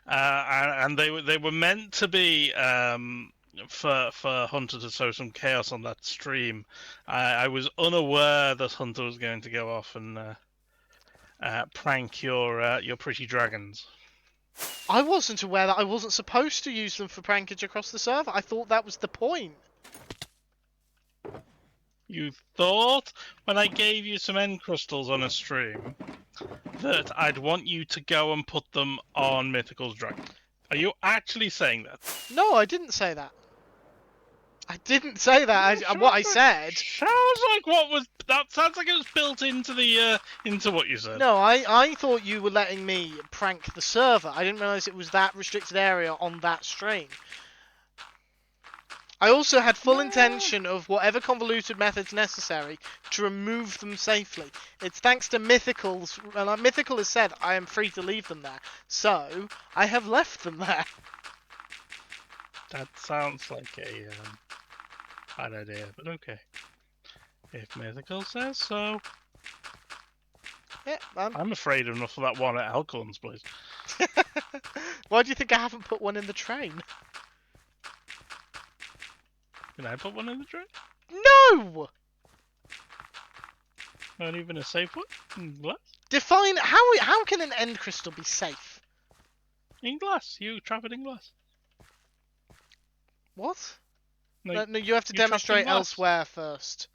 And they were meant to be for Hunter to sow some chaos on that stream. I was unaware that Hunter was going to go off and prank your pretty dragons. I wasn't aware that I wasn't supposed to use them for prankage across the server. I thought that was the point. You thought when I gave you some end crystals on a stream that I'd want you to go and put them on Mythical's dragon. Are you actually saying that? No, I didn't say that. I didn't say that. What I said. That sounds like it was built into the into what you said. No, I thought you were letting me prank the server. I didn't realise it was that restricted area on that stream. I also had full intention of whatever convoluted methods necessary to remove them safely. It's thanks to Mythical's, and Mythical has said I am free to leave them there, so I have left them there. That sounds like a bad idea, but okay. If Mythical says so. Yeah, I'm afraid enough of that one at Alcorn's place. Why do you think I haven't put one in the train? Can I put one in the train? No! Not even a safe one? In glass? Define how can an end crystal be safe? In glass. You trap it in glass. What? No, No, you have to you trap it in demonstrate glass. elsewhere first.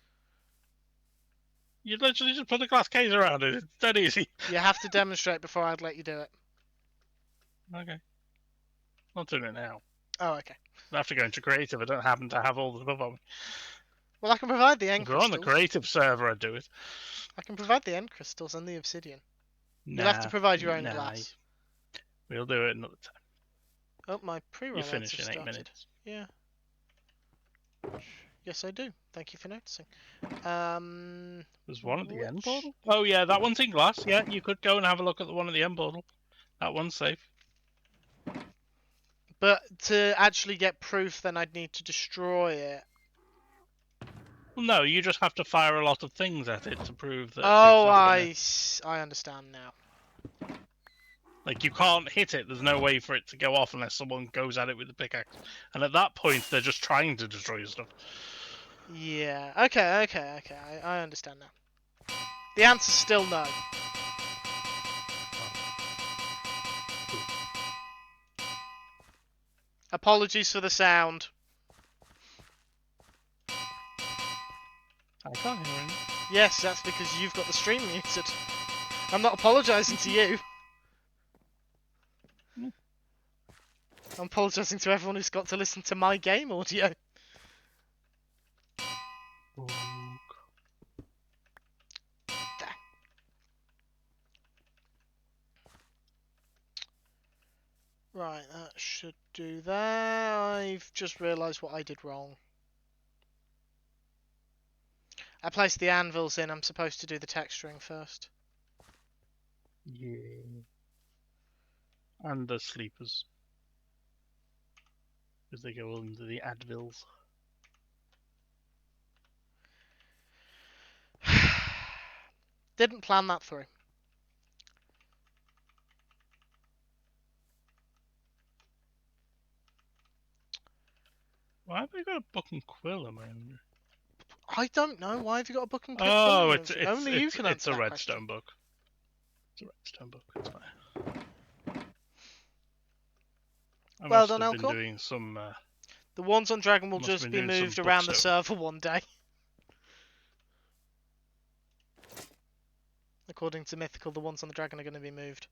You literally just put a glass case around it. It's that easy. You have to demonstrate before I'd let you do it. Okay. Not doing it now. Oh, okay. I have to go into creative. I don't happen to have all the stuff on me. Well, I can provide the end If we're on crystals. the creative server, I'd do it. I can provide the end crystals and the obsidian. Nah, You'll have to provide your own glass. We'll do it another time. Oh, my pre-roll You ads finish have in 8 started. minutes. Yeah. Yes, I do. Thank you for noticing. There's one at the end portal? Oh yeah, that one's in glass. Yeah, you could go and have a look at the one at the end portal. That one's safe. But to actually get proof, then I'd need to destroy it. Well, no, you just have to fire a lot of things at it to prove that. Oh, it's not I understand now. Like, you can't hit it. There's no way for it to go off unless someone goes at it with the pickaxe. And at that point, they're just trying to destroy your stuff. Yeah. Okay. I understand now. The answer's still no. Apologies for the sound. I can't hear anything. Yes, that's because you've got the stream muted. I'm not apologising to you. I'm apologising to everyone who's got to listen to my game audio. There. Right, that should do that. I've just realised what I did wrong. I placed the anvils in. I'm supposed to do the texturing first. Yeah. And the sleepers. Because they go under the advils. Didn't plan that through. Why have I got a book and quill in my own? I don't know. Why have you got a book and quill? Oh, Only you can answer it's a that redstone question. book. It's a redstone book. It's fine. I Well must done, have been Alcor. doing some. The ones on Dragon will Must have just been be doing some moved around the bookstone. server one day. According to Mythical, the ones on the Dragon are going to be moved.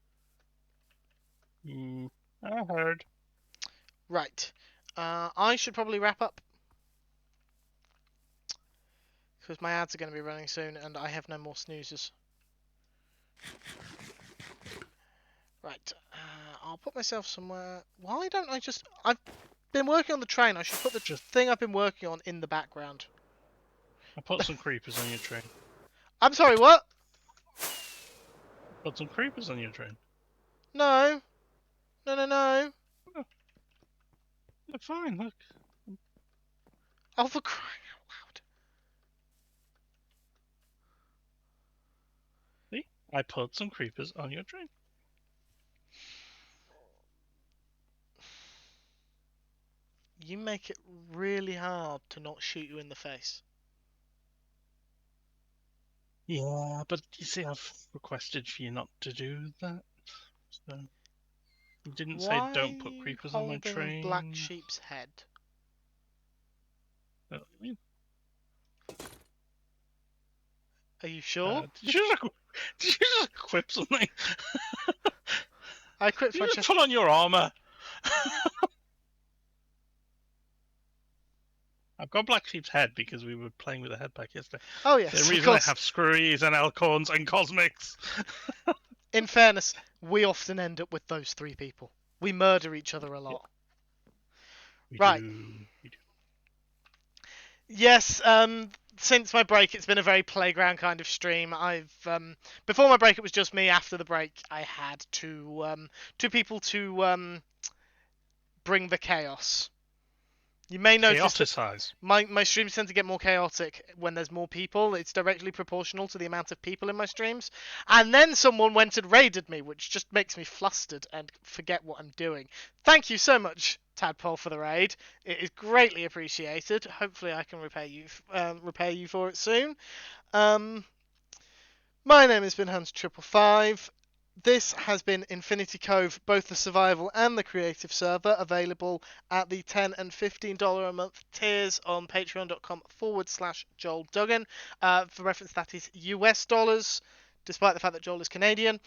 I heard. Right. I should probably wrap up. Because my ads are going to be running soon and I have no more snoozes. Right. I'll put myself somewhere. Why don't I just... been working on the train. I should put the Just- thing I've been working on in the background. I put some creepers on your train. I'm sorry, what? Put some creepers on your train. No. No. They're fine, look. Oh, for crying out loud. See? I put some creepers on your train. You make it really hard to not shoot you in the face. Yeah, but you see, I've requested for you not to do that. So you didn't say Why don't are put you creepers on my holding Black train. Sheep's head? I mean, Are you sure? did you just equip something? I equipped You my just chest. put on your armor. I've got Black Sheep's head because we were playing with a head pack yesterday. Oh The yes, of reason I course. have Screwies and Elcorns and Cosmics. In fairness, we often end up with those three people. We murder each other a lot. We Right. do. Yes, since my break, it's been a very playground kind of stream. Before my break, it was just me. After the break, I had two people to bring the chaos. You may notice that Chaoticize. my streams tend to get more chaotic when there's more people. It's directly proportional to the amount of people in my streams. And then someone went and raided me, which just makes me flustered and forget what I'm doing. Thank you so much, Tadpole, for the raid. It is greatly appreciated. Hopefully I can repay you for it soon. My name has been Hans555. This has been Infinity Cove, both the survival and the creative server, available at the $10 and $15 a month tiers on patreon.com/Joel Duggan. For reference, that is US dollars, despite the fact that Joel is Canadian.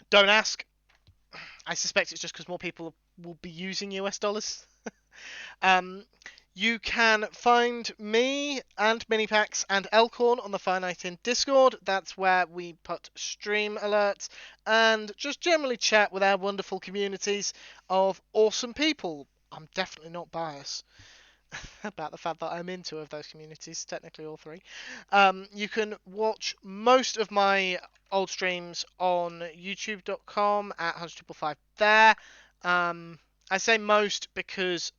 Don't ask. I suspect it's just because more people will be using US dollars. You can find me and Minipax and Elcorn on the Finite in Discord. That's where we put stream alerts and just generally chat with our wonderful communities of awesome people. I'm definitely not biased about the fact that I'm in two of those communities, technically all three. You can watch most of my old streams on youtube.com at 10055 there. I say most because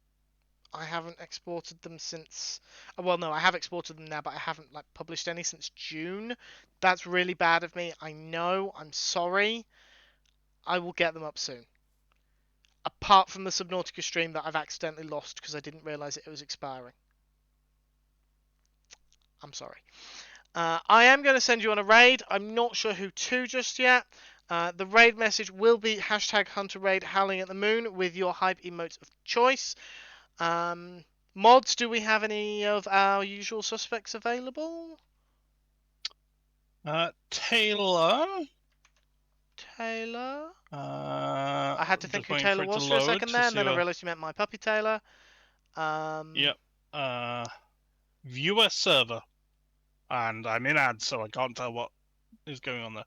I haven't exported them since. Well, no, I have exported them now, but I haven't published any since June. That's really bad of me. I know. I'm sorry. I will get them up soon. Apart from the Subnautica stream that I've accidentally lost because I didn't realise it was expiring. I'm sorry. I am going to send you on a raid. I'm not sure who to just yet. The raid message will be #HunterRaid Howling at the Moon with your hype emotes of choice. Mods, do we have any of our usual suspects available? Taylor. I had to think just who waiting for Taylor it to was for a load second to there, and see then I what... realised you meant my puppy Taylor. Yep. Viewer server. And I'm in ads, so I can't tell what is going on there.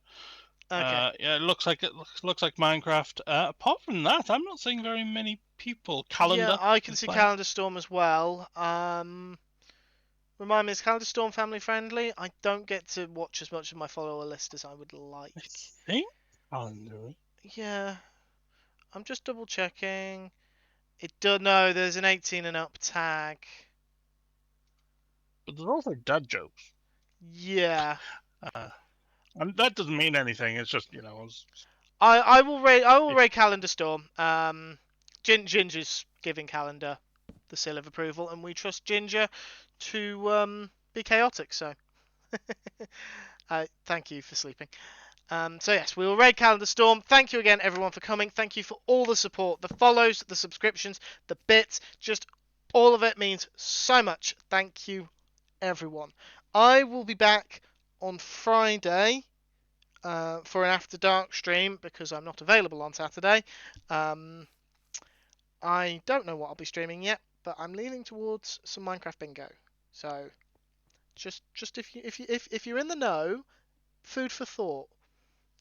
Okay. Yeah, it looks like Minecraft. Apart from that, I'm not seeing very many people. Calendar. Yeah, I can see fine. Calendar Storm as well. Remind me, is Calendar Storm family friendly? I don't get to watch as much of my follower list as I would like. I think Calendar. Yeah, I'm just double checking. It does. No, there's an 18 and up tag. But there's also dad jokes. Yeah. And that doesn't mean anything. It's just, you know. I will raid Calendar Storm. Ginger's giving Calendar the seal of approval, and we trust Ginger to be chaotic. So, thank you for sleeping. So yes, we will raid Calendar Storm. Thank you again, everyone, for coming. Thank you for all the support, the follows, the subscriptions, the bits. Just all of it means so much. Thank you, everyone. I will be back on Friday for an After Dark stream because I'm not available on Saturday. I don't know what I'll be streaming yet, but I'm leaning towards some Minecraft bingo. So just if you're in the know, food for thought.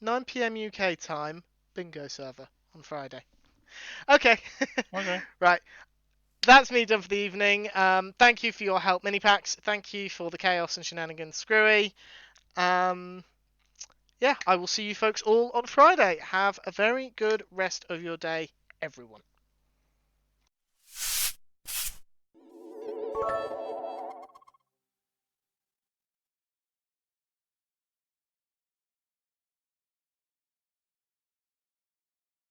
9 p.m. UK time, bingo server on Friday. Okay. Okay. Right. That's me done for the evening. Thank you for your help, Minipax. Thank you for the chaos and shenanigans, Screwy. Yeah, I will see you folks all on Friday. Have a very good rest of your day, everyone.